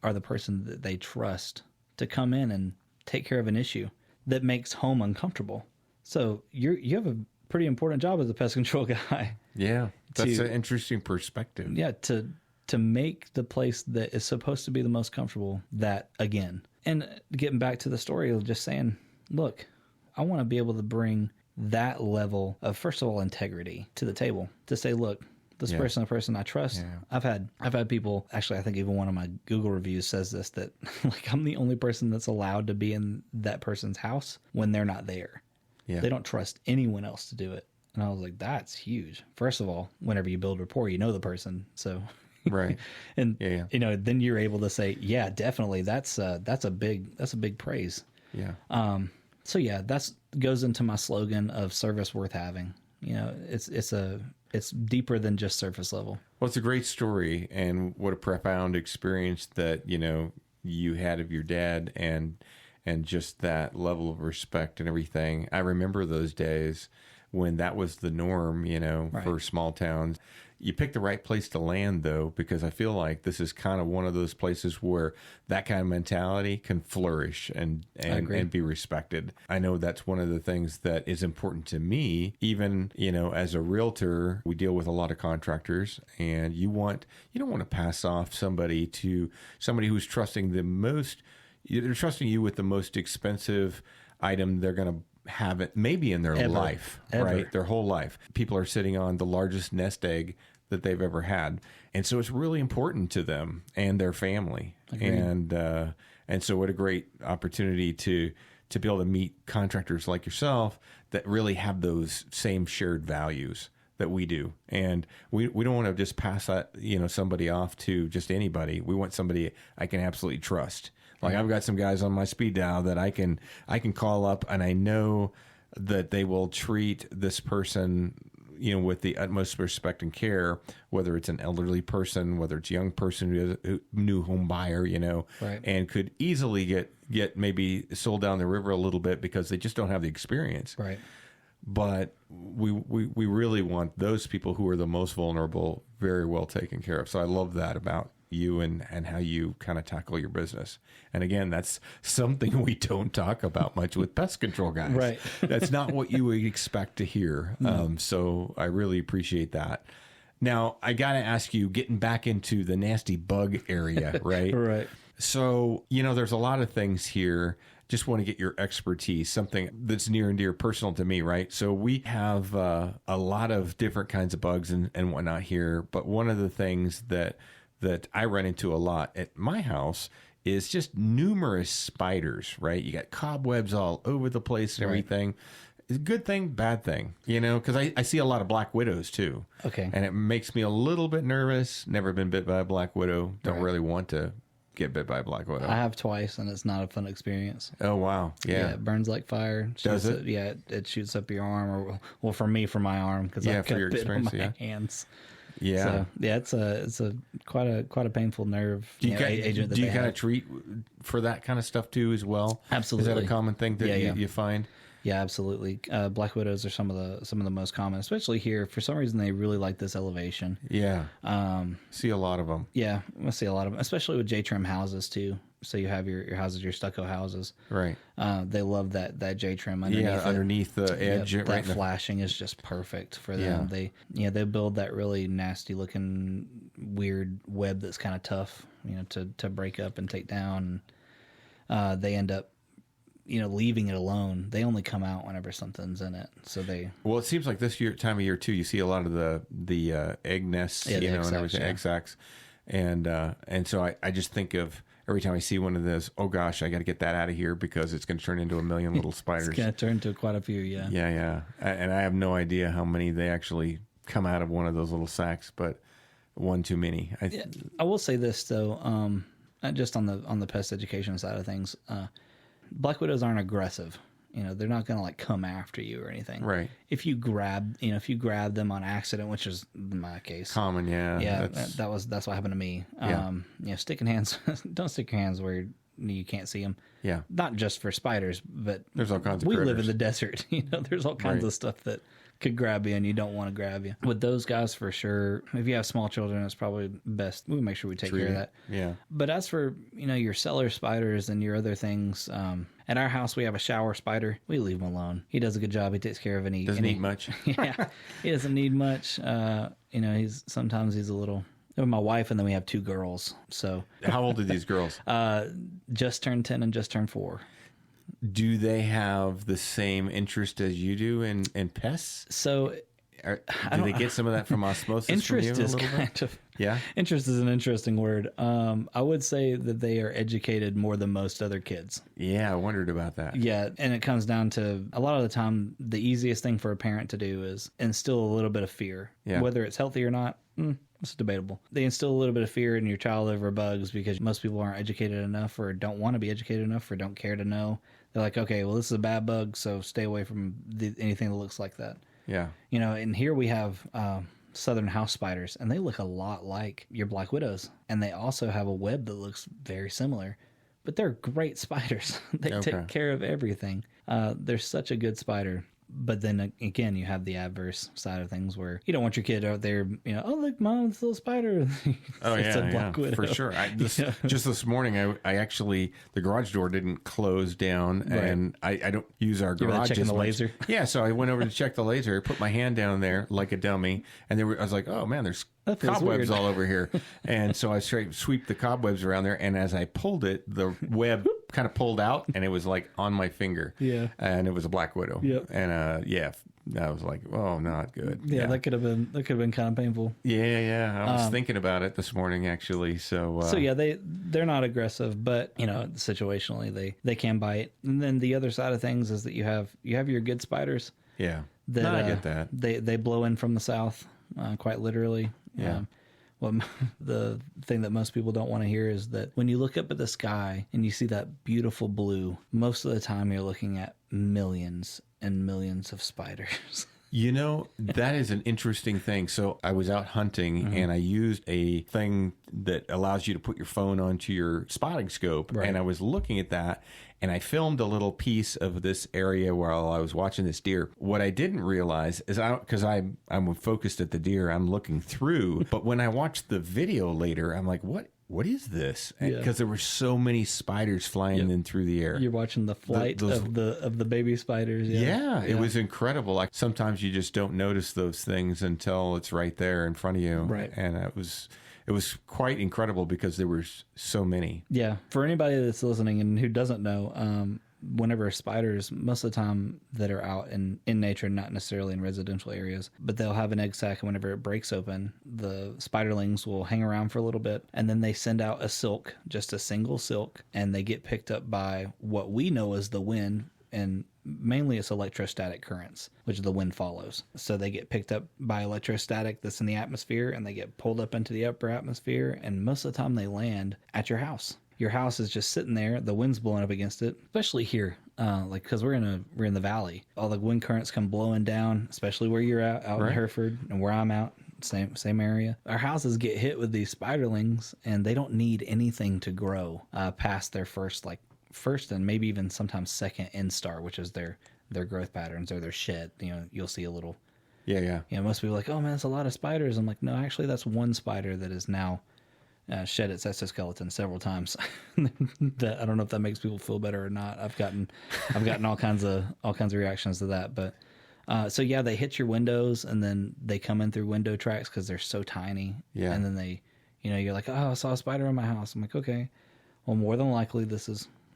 are the person that they trust to come in and take care of an issue that makes home uncomfortable. So you have a pretty important job as a pest control guy. Yeah. That's an interesting perspective. Yeah, to make the place that is supposed to be the most comfortable that again. And getting back to the story of just saying, look, I want to be able to bring that level of, first of all, integrity to the table, to say, look, this person, a person I trust. Yeah. I've had people, actually, I think even one of my Google reviews says this, that like I'm the only person that's allowed to be in that person's house when they're not there. Yeah. They don't trust anyone else to do it. And I was like, that's huge. First of all, whenever you build rapport, you know the person. So right. And then you're able to say, yeah, definitely that's a big praise. Yeah. So yeah, that's goes into my slogan of service worth having. It's deeper than just surface level. Well, it's a great story, and what a profound experience that you had of your dad, and just that level of respect and everything. I remember those days when that was the norm, Right. for small towns. You picked the right place to land, though, because I feel like this is kind of one of those places where that kind of mentality can flourish and be respected. I know that's one of the things that is important to me. Even, as a realtor, we deal with a lot of contractors, and you don't want to pass off somebody to somebody who's trusting the most. They're trusting you with the most expensive item they're going to have it maybe in their life, right? Their whole life. People are sitting on the largest nest egg that they've ever had. And so it's really important to them and their family. Agreed. And so what a great opportunity to to be able to meet contractors like yourself that really have those same shared values that we do. And we don't want to just pass that, somebody off to just anybody. We want somebody I can absolutely trust. Like I've got some guys on my speed dial that I can call up, and I know that they will treat this person, with the utmost respect and care, whether it's an elderly person, whether it's a young person who is a new home buyer, right. and could easily get maybe sold down the river a little bit because they just don't have the experience. Right. But we really want those people who are the most vulnerable very well taken care of. So I love that about you and how you kind of tackle your business. And again, that's something we don't talk about much with pest control guys. Right. That's not what you would expect to hear. No. So I really appreciate that. Now, I got to ask you, getting back into the nasty bug area, right? Right. So, there's a lot of things here. Just want to get your expertise, something that's near and dear personal to me, right? So we have a lot of different kinds of bugs and whatnot here. But one of the things that I run into a lot at my house is just numerous spiders, right? You got cobwebs all over the place and everything. It's a good thing, bad thing, because I see a lot of black widows too. Okay. And it makes me a little bit nervous. Never been bit by a black widow. Don't really want to get bit by a black widow. I have twice, and it's not a fun experience. Oh, wow. Yeah. It burns like fire. Does it? Yeah, it shoots up your arm, or well, for me, for my arm, because I got bit on my hands. Yeah. So, yeah, it's a quite a painful nerve agent. Do you kind of treat for that kind of stuff too as well? Absolutely. Is that a common thing that you find? Yeah, absolutely. Black widows are some of the most common, especially here. For some reason, they really like this elevation. Yeah. See a lot of them. Yeah, I see a lot of them, especially with J-trim houses too. So you have your houses, your stucco houses. Right. They love that J-trim underneath. Underneath the edge. That right flashing is just perfect for them. They build that really nasty looking weird web that's kind of tough, to break up and take down. They end up, leaving it alone. They only come out whenever something's in it. So Well, it seems like this time of year too, you see a lot of the egg nests, and everything, egg sacs, and so I just think of. Every time I see one of those, oh gosh, I got to get that out of here because it's going to turn into a million little spiders. It's going to turn into quite a few, yeah. Yeah. And I have no idea how many they actually come out of one of those little sacs, but one too many. I will say this though, just on the pest education side of things, black widows aren't aggressive. They're not going to come after you or anything. Right. If you grab them on accident, which is my case. Common, yeah. Yeah, that's what happened to me. Sticking hands, don't stick your hands where you can't see them. Yeah. Not just for spiders, but there's all kinds of we critters. live in the desert. There's all kinds of stuff that could grab you and you don't want to grab you. With those guys, for sure, if you have small children, it's probably best. We make sure we take care of that. Yeah. But as for, your cellar spiders and your other things, at our house, we have a shower spider. We leave him alone. He does a good job. He takes care of any... Doesn't need much. Yeah. He doesn't need much. Sometimes he's a little... My wife, and then we have 2 girls. So... How old are these girls? Just turned 10 and just turned 4. Do they have the same interest as you do in pests? So... Do they get some of that from osmosis interest from you is kind of... Yeah? Interest is an interesting word. I would say that they are educated more than most other kids. Yeah, I wondered about that. Yeah, and it comes down to, a lot of the time, the easiest thing for a parent to do is instill a little bit of fear. Yeah. Whether it's healthy or not, it's debatable. They instill a little bit of fear in your child over bugs because most people aren't educated enough or don't want to be educated enough or don't care to know. They're like, okay, well, this is a bad bug, so stay away from anything that looks like that. Yeah. And here we have southern house spiders, and they look a lot like your black widows. And they also have a web that looks very similar. But they're great spiders. They take care of everything. They're such a good spider. But then again, you have the adverse side of things where you don't want your kid out there, oh, look, Mom, it's a little spider. It's a black widow. For sure. Just this morning, I actually, the garage door didn't close down, and I don't use our garage checking as the much. laser? Yeah, so I went over to check the laser, put my hand down there like a dummy, and I was like, oh, man, there's cobwebs all over here. And so I sweep the cobwebs around there, and as I pulled it, the web kind of pulled out, and it was like on my finger. Yeah. And it was a black widow. Yep. And I was like, oh, not good. Yeah, that could have been kind of painful. Yeah. I was thinking about it this morning, actually. So yeah, they're not aggressive, but situationally they can bite. And then the other side of things is that you have your good spiders. Yeah, I get that. They blow in from the south, quite literally. Yeah. Well, the thing that most people don't want to hear is that when you look up at the sky and you see that beautiful blue, most of the time you're looking at millions and millions of spiders. That is an interesting thing. So I was out hunting and I used a thing that allows you to put your phone onto your spotting scope. Right. And I was looking at that and I filmed a little piece of this area while I was watching this deer. What I didn't realize is because I'm focused at the deer, I'm looking through. But when I watched the video later, I'm like, what is this? Because there were so many spiders flying in through the air. You're watching the flight of the baby spiders. Yeah, it was incredible. Like sometimes you just don't notice those things until it's right there in front of you. Right. And it was quite incredible because there were so many. Yeah. For anybody that's listening and who doesn't know, whenever spiders, most of the time that are out in nature, not necessarily in residential areas, but they'll have an egg sac, and whenever it breaks open, the spiderlings will hang around for a little bit, and then they send out a silk, just a single silk, and they get picked up by what we know as the wind, and mainly it's electrostatic currents, which the wind follows. So they get picked up by electrostatic that's in the atmosphere, and they get pulled up into the upper atmosphere, and most of the time they land at your house. Your house is just sitting there. The wind's blowing up against it, especially here, because we're in the valley. All the wind currents come blowing down, especially where you're out in Hereford, and where I'm out, same area. Our houses get hit with these spiderlings, and they don't need anything to grow past their first and maybe even sometimes second instar, which is their growth patterns or their shed. You'll see a little. Yeah. Most people are like, oh man, that's a lot of spiders. I'm like, no, actually, that's one spider that is now. Shed its exoskeleton several times. That I don't know if that makes people feel better or not. I've gotten all kinds of reactions to that. But so yeah, they hit your windows and then they come in through window tracks because they're so tiny. Yeah. And then they, you're like, oh, I saw a spider in my house. I'm like, okay, well, more than likely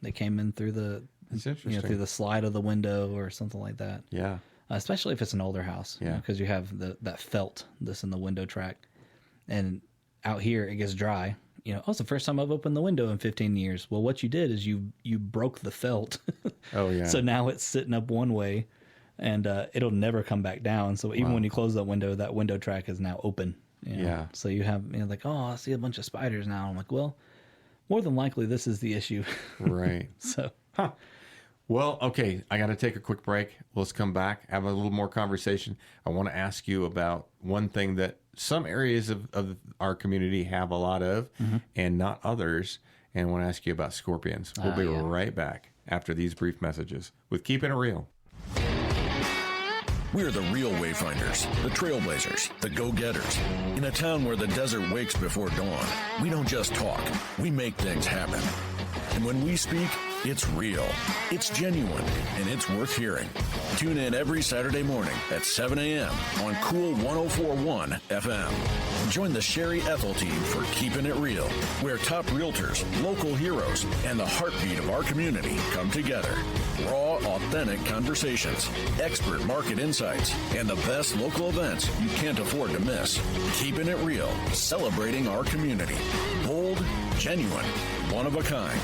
they came in through the through the slide of the window or something like that. Yeah. Especially if it's an older house. Yeah. Because you have that felt that's in the window track, and out here it gets dry. It's the first time I've opened the window in 15 years. Well, what you did is you broke the felt. Oh yeah. So now it's sitting up one way, and it'll never come back down. So even when you close that window track is now open. Yeah. So you have like, oh, I see a bunch of spiders now. I'm like, well, more than likely this is the issue. Right. So. Huh. Well, okay, I got to take a quick break. Let's come back, have a little more conversation. I want to ask you about one thing that some areas of our community have a lot of and not others. And I want to ask you about scorpions. We'll be right back after these brief messages with Keepin' It Real. We're the real wayfinders, the trailblazers, the go-getters. In a town where the desert wakes before dawn, we don't just talk, we make things happen. And when we speak, it's real, it's genuine, and it's worth hearing. Tune in every Saturday morning at 7 a.m. on Cool 104.1 FM. Join the Sherry Ethell Team for Keepin' It Real, where top realtors, local heroes, and the heartbeat of our community come together. Raw, authentic conversations, expert market insights, and the best local events you can't afford to miss. Keepin' It Real, celebrating our community. Bold, genuine, one of a kind.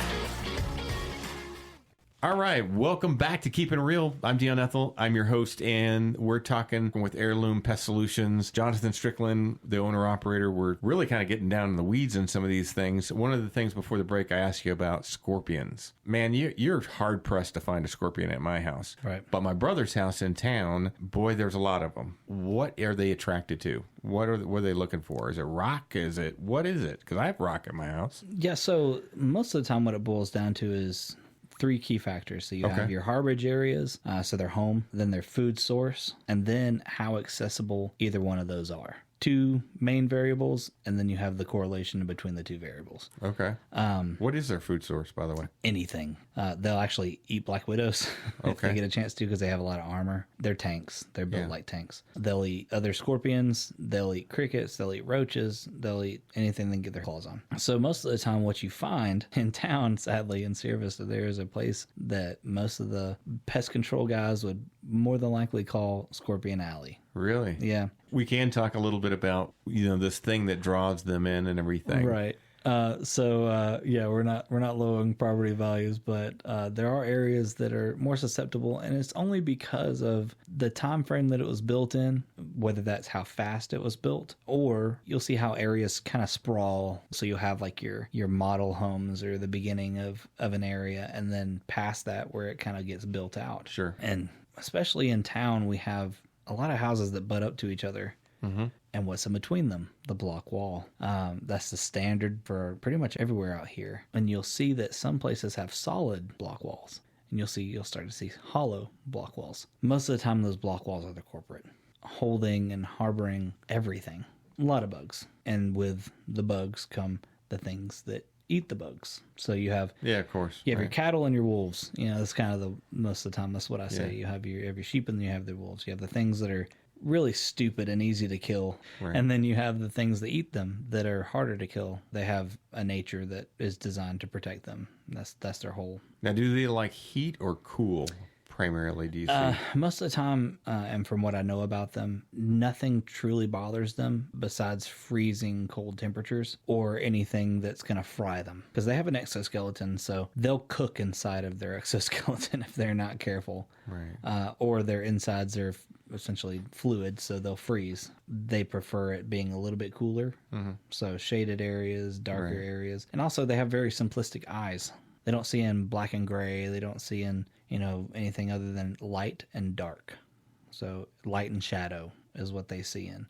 All right, welcome back to Keepin' It Real. I'm Dion Ethell. I'm your host, and we're talking with Hierloom Pest Solutions. Jonathan Strickland, the owner-operator. We're really kind of getting down in the weeds in some of these things. One of the things before the break, I asked you about scorpions. Man, you're hard-pressed to find a scorpion at my house. Right. But my brother's house in town, boy, there's a lot of them. What are they attracted to? What are they looking for? Is it rock? What is it? Because I have rock at my house. Yeah, so most of the time what it boils down to is three key factors. So you have your harborage areas, so their home, then their food source, and then how accessible either one of those are. two main variables, and then you have the correlation between the two variables. Okay. What is their food source, by the way? Anything. They'll actually eat black widows if they Okay. get a chance to, because they have a lot of armor. They're tanks. They're built like tanks. They'll eat other scorpions. They'll eat crickets. They'll eat roaches. They'll eat anything they can get their claws on. So most of the time, what you find in town, sadly, in Sierra Vista, there is a place that most of the pest control guys would more than likely call Scorpion Alley. Really? Yeah. We can talk a little bit about, this thing that draws them in and everything. Right. We're not lowering property values, but there are areas that are more susceptible, and it's only because of the time frame that it was built in, whether that's how fast it was built, or you'll see how areas kind of sprawl. So you'll have like your model homes or the beginning of an area, and then past that where it kind of gets built out. Sure. And especially in town, we have a lot of houses that butt up to each other. Mm-hmm. And what's in between them? The block wall. That's the standard for pretty much everywhere out here. And you'll see that some places have solid block walls. And you'll start to see hollow block walls. Most of the time, those block walls are the corporate, holding and harboring everything. A lot of bugs. And with the bugs come the things that eat the bugs. So you have... Yeah, of course. You have your Right. cattle and your wolves. That's kind of most of the time, that's what I say. Yeah. You have your sheep and you have the wolves. You have the things that are really stupid and easy to kill. Right. And then you have the things that eat them that are harder to kill. They have a nature that is designed to protect them. That's their whole... Now, do they like heat or cool primarily, do you see? Most of the time, and from what I know about them, nothing truly bothers them besides freezing cold temperatures or anything that's going to fry them. Because they have an exoskeleton, so they'll cook inside of their exoskeleton if they're not careful. Right. Or their insides are essentially fluid, so they'll freeze. They prefer it being a little bit cooler. Mm-hmm. So shaded areas, darker areas. And also they have very simplistic eyes. They don't see in black and gray. They don't see in, anything other than light and dark. So light and shadow is what they see in.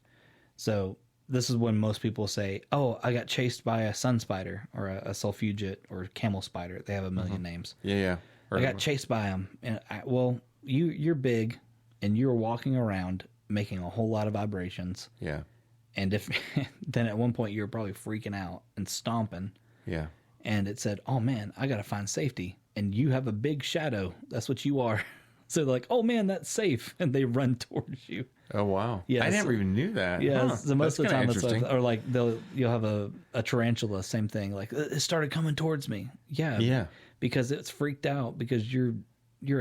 So this is when most people say, oh, I got chased by a sun spider or a sulfugate or camel spider. They have a million names. Yeah. I got chased by them. And you're big and you're walking around making a whole lot of vibrations. Yeah. And if then at one point you're probably freaking out and stomping. Yeah. And it said, oh man, I got to find safety. And you have a big shadow. That's what you are. So they're like, oh man, that's safe. And they run towards you. Oh, wow. Yeah, I never even knew that. Yeah. Huh. So most of the time, it's like, interesting. or like you'll have a tarantula, same thing. Like it started coming towards me. Yeah. Yeah. Because it's freaked out because you're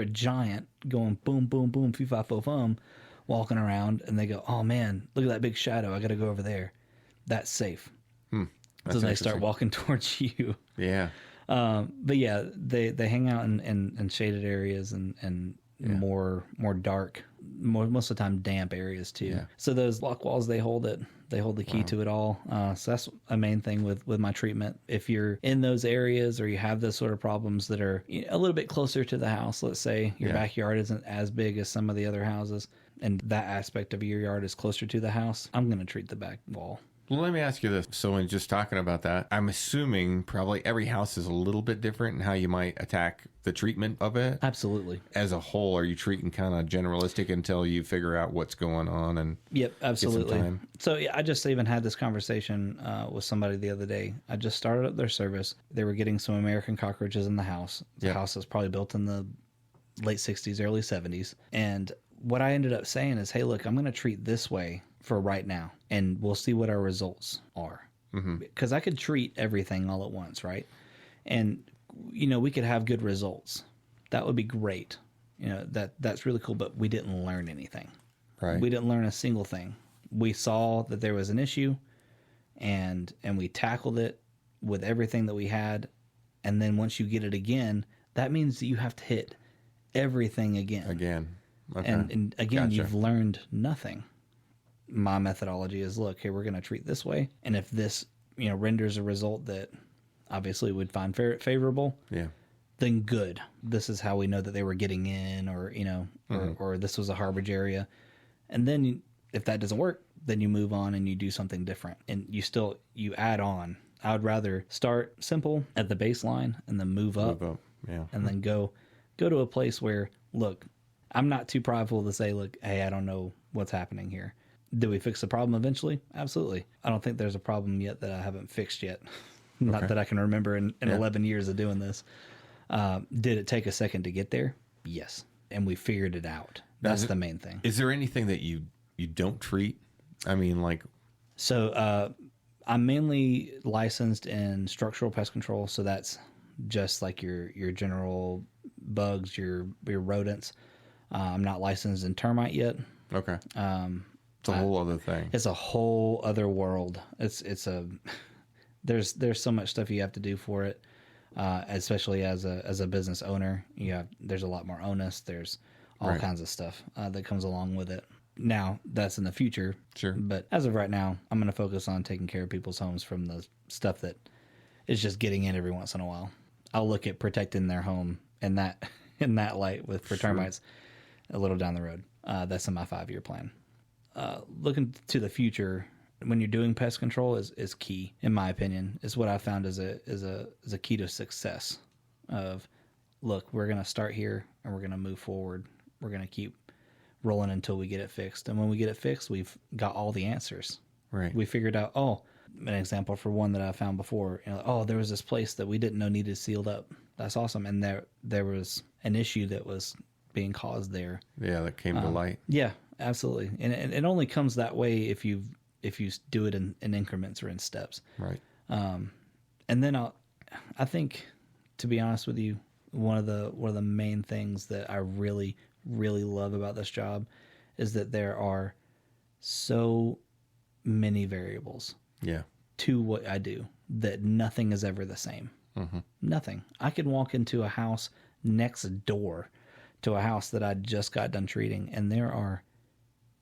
a giant going boom, boom, boom, fee, fi, fo, fum, walking around. And they go, oh man, look at that big shadow. I got to go over there. That's safe. That's So they start interesting. walking towards you. Yeah. But yeah, they hang out in shaded areas and more dark, most of the time damp areas too. Yeah. So those block walls, they hold it. They hold the key to it all. So that's a main thing with my treatment. If you're in those areas or you have those sort of problems that are a little bit closer to the house, let's say your backyard isn't as big as some of the other houses, and that aspect of your yard is closer to the house, I'm going to treat the back wall. Well, let me ask you this. So in just talking about that, I'm assuming probably every house is a little bit different in how you might attack the treatment of it. Absolutely. As a whole, are you treating kind of generalistic until you figure out what's going on? And Yep, absolutely. time? So yeah, I just even had this conversation with somebody the other day. I just started up their service. They were getting some American cockroaches in the house. The house was probably built in the late 60s, early 70s. And what I ended up saying is, hey, look, I'm going to treat this way for right now, and we'll see what our results are. Because I could treat everything all at once, right? And, we could have good results. That would be great. That's really cool, but we didn't learn anything. Right. We didn't learn a single thing. We saw that there was an issue, and we tackled it with everything that we had. And then once you get it again, that means that you have to hit everything again. Okay. And again, Gotcha. you've learned nothing. My methodology is, look, hey, we're going to treat this way. And if this, renders a result that obviously would find favorable, then good. This is how we know that they were getting in, or, or this was a harborage area. And then if that doesn't work, then you move on and you do something different. And you add on. I would rather start simple at the baseline and then move up. Yeah. And then go to a place where, look, I'm not too prideful to say, look, hey, I don't know what's happening here. Do we fix the problem eventually? Absolutely. I don't think there's a problem yet that I haven't fixed yet. Not that I can remember in 11 years of doing this. Did it take a second to get there? Yes. And we figured it out. That's the main thing. Is there anything that you don't treat? I mean, like... So I'm mainly licensed in structural pest control. So that's just like your general bugs, your rodents. I'm not licensed in termite yet. Okay. It's a whole other thing. It's a whole other world. There's so much stuff you have to do for it, especially as a business owner. There's a lot more onus. There's all kinds of stuff that comes along with it. Now, that's in the future. Sure. But as of right now, I'm going to focus on taking care of people's homes from the stuff that is just getting in every once in a while. I'll look at protecting their home in that light for termites a little down the road. That's in my 5-year plan. Looking to the future, when you're doing pest control is key, in my opinion. Is what I found is a key to success. Of, look, we're going to start here and we're going to move forward. We're going to keep rolling until we get it fixed. And when we get it fixed, we've got all the answers. Right. We figured out, an example for one that I found before, there was this place that we didn't know needed sealed up. That's awesome. And there was an issue that was being caused there. Yeah, that came to light. Yeah, absolutely. And it only comes that way if you do it in increments or in steps. Right. And then I think, to be honest with you, one of the main things that I really, really love about this job is that there are so many variables to what I do that nothing is ever the same. Mm-hmm. Nothing. I could walk into a house next door to a house that I just got done treating, and there are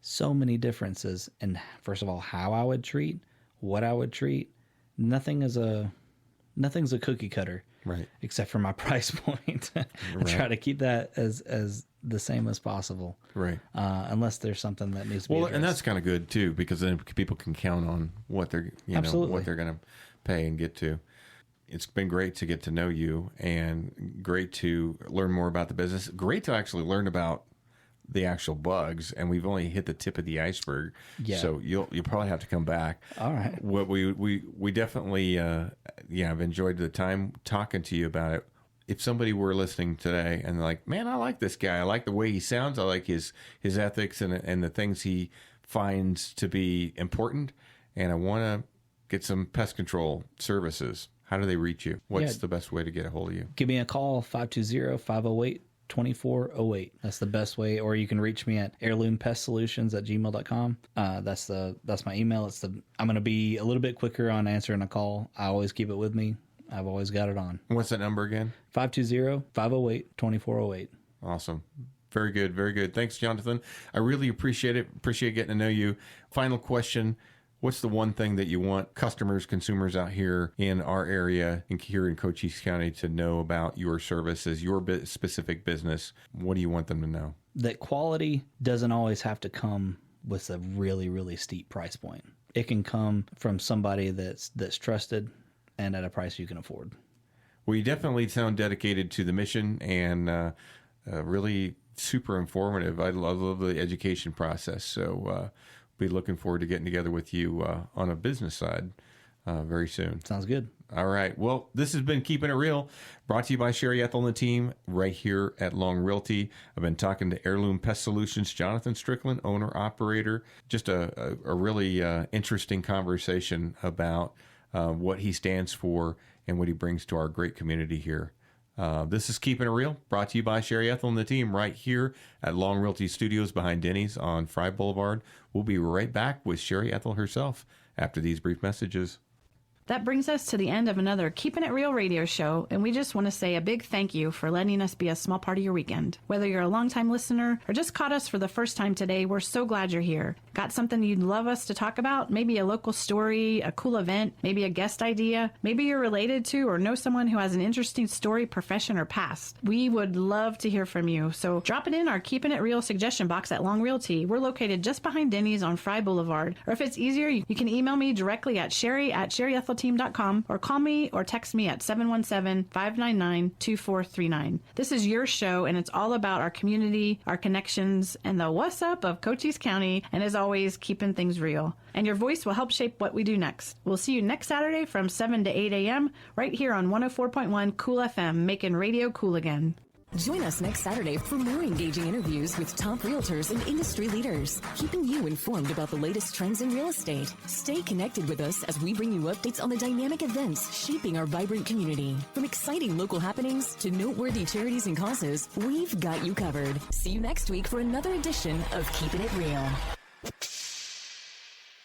so many differences in, first of all, how I would treat, what I would treat. Nothing's a cookie cutter. Right. Except for my price point. I try to keep that as the same as possible. Right. Unless there's something that needs to be addressed. And that's kind of good too, because then people can count on what they're what they're going to pay and get to. It's been great to get to know you and great to learn more about the business. Great to actually learn about the actual bugs, and we've only hit the tip of the iceberg. Yeah. So you'll probably have to come back. All right. What we definitely I've enjoyed the time talking to you about it. If somebody were listening today and they're like, man, I like this guy. I like the way he sounds. I like his ethics and the things he finds to be important, and I want to get some pest control services. How do they reach you? What's the best way to get a hold of you? Give me a call, 520-508-2408. That's the best way. Or you can reach me at heirloompestsolutions@gmail.com. That's my email. I'm going to be a little bit quicker on answering a call. I always keep it with me. I've always got it on. What's that number again? 520-508-2408. Awesome. Very good. Very good. Thanks, Jonathan. I really appreciate it. Appreciate getting to know you. Final question. What's the one thing that you want customers, consumers out here in our area, here in Cochise County, to know about your services, your specific business? What do you want them to know? That quality doesn't always have to come with a really, really steep price point. It can come from somebody that's trusted and at a price you can afford. Well, you definitely sound dedicated to the mission and really super informative. I love the education process. So be looking forward to getting together with you on a business side very soon. Sounds good. All right. Well, this has been Keeping It Real, brought to you by Sherry Ethell and the team right here at Long Realty. I've been talking to Hierloom Pest Solutions, Jonathan Strickland, owner-operator. Just a really interesting conversation about what he stands for and what he brings to our great community here. This is Keeping It Real, brought to you by Sherry Ethell and the team right here at Long Realty Studios behind Denny's on Fry Boulevard. We'll be right back with Sherry Ethell herself after these brief messages. That brings us to the end of another Keepin' It Real radio show, and we just want to say a big thank you for letting us be a small part of your weekend. Whether you're a longtime listener or just caught us for the first time today, we're so glad you're here. Got something you'd love us to talk about? Maybe a local story, a cool event, maybe a guest idea. Maybe you're related to or know someone who has an interesting story, profession, or past. We would love to hear from you, so drop it in our Keepin' It Real suggestion box at Long Realty. We're located just behind Denny's on Fry Boulevard. Or if it's easier, you can email me directly at sherry@sherryetthelteam.com or call me or text me at 717-599-2439. This is your show, and it's all about our community, our connections, and the what's up of Cochise County. And as always, always, keeping things real. And your voice will help shape what we do next. We'll see you next Saturday from 7 to 8 a.m. right here on 104.1 Cool FM, making radio cool again. Join us next Saturday for more engaging interviews with top realtors and industry leaders, keeping you informed about the latest trends in real estate. Stay connected with us as we bring you updates on the dynamic events shaping our vibrant community. From exciting local happenings to noteworthy charities and causes, we've got you covered. See you next week for another edition of Keepin' It Real.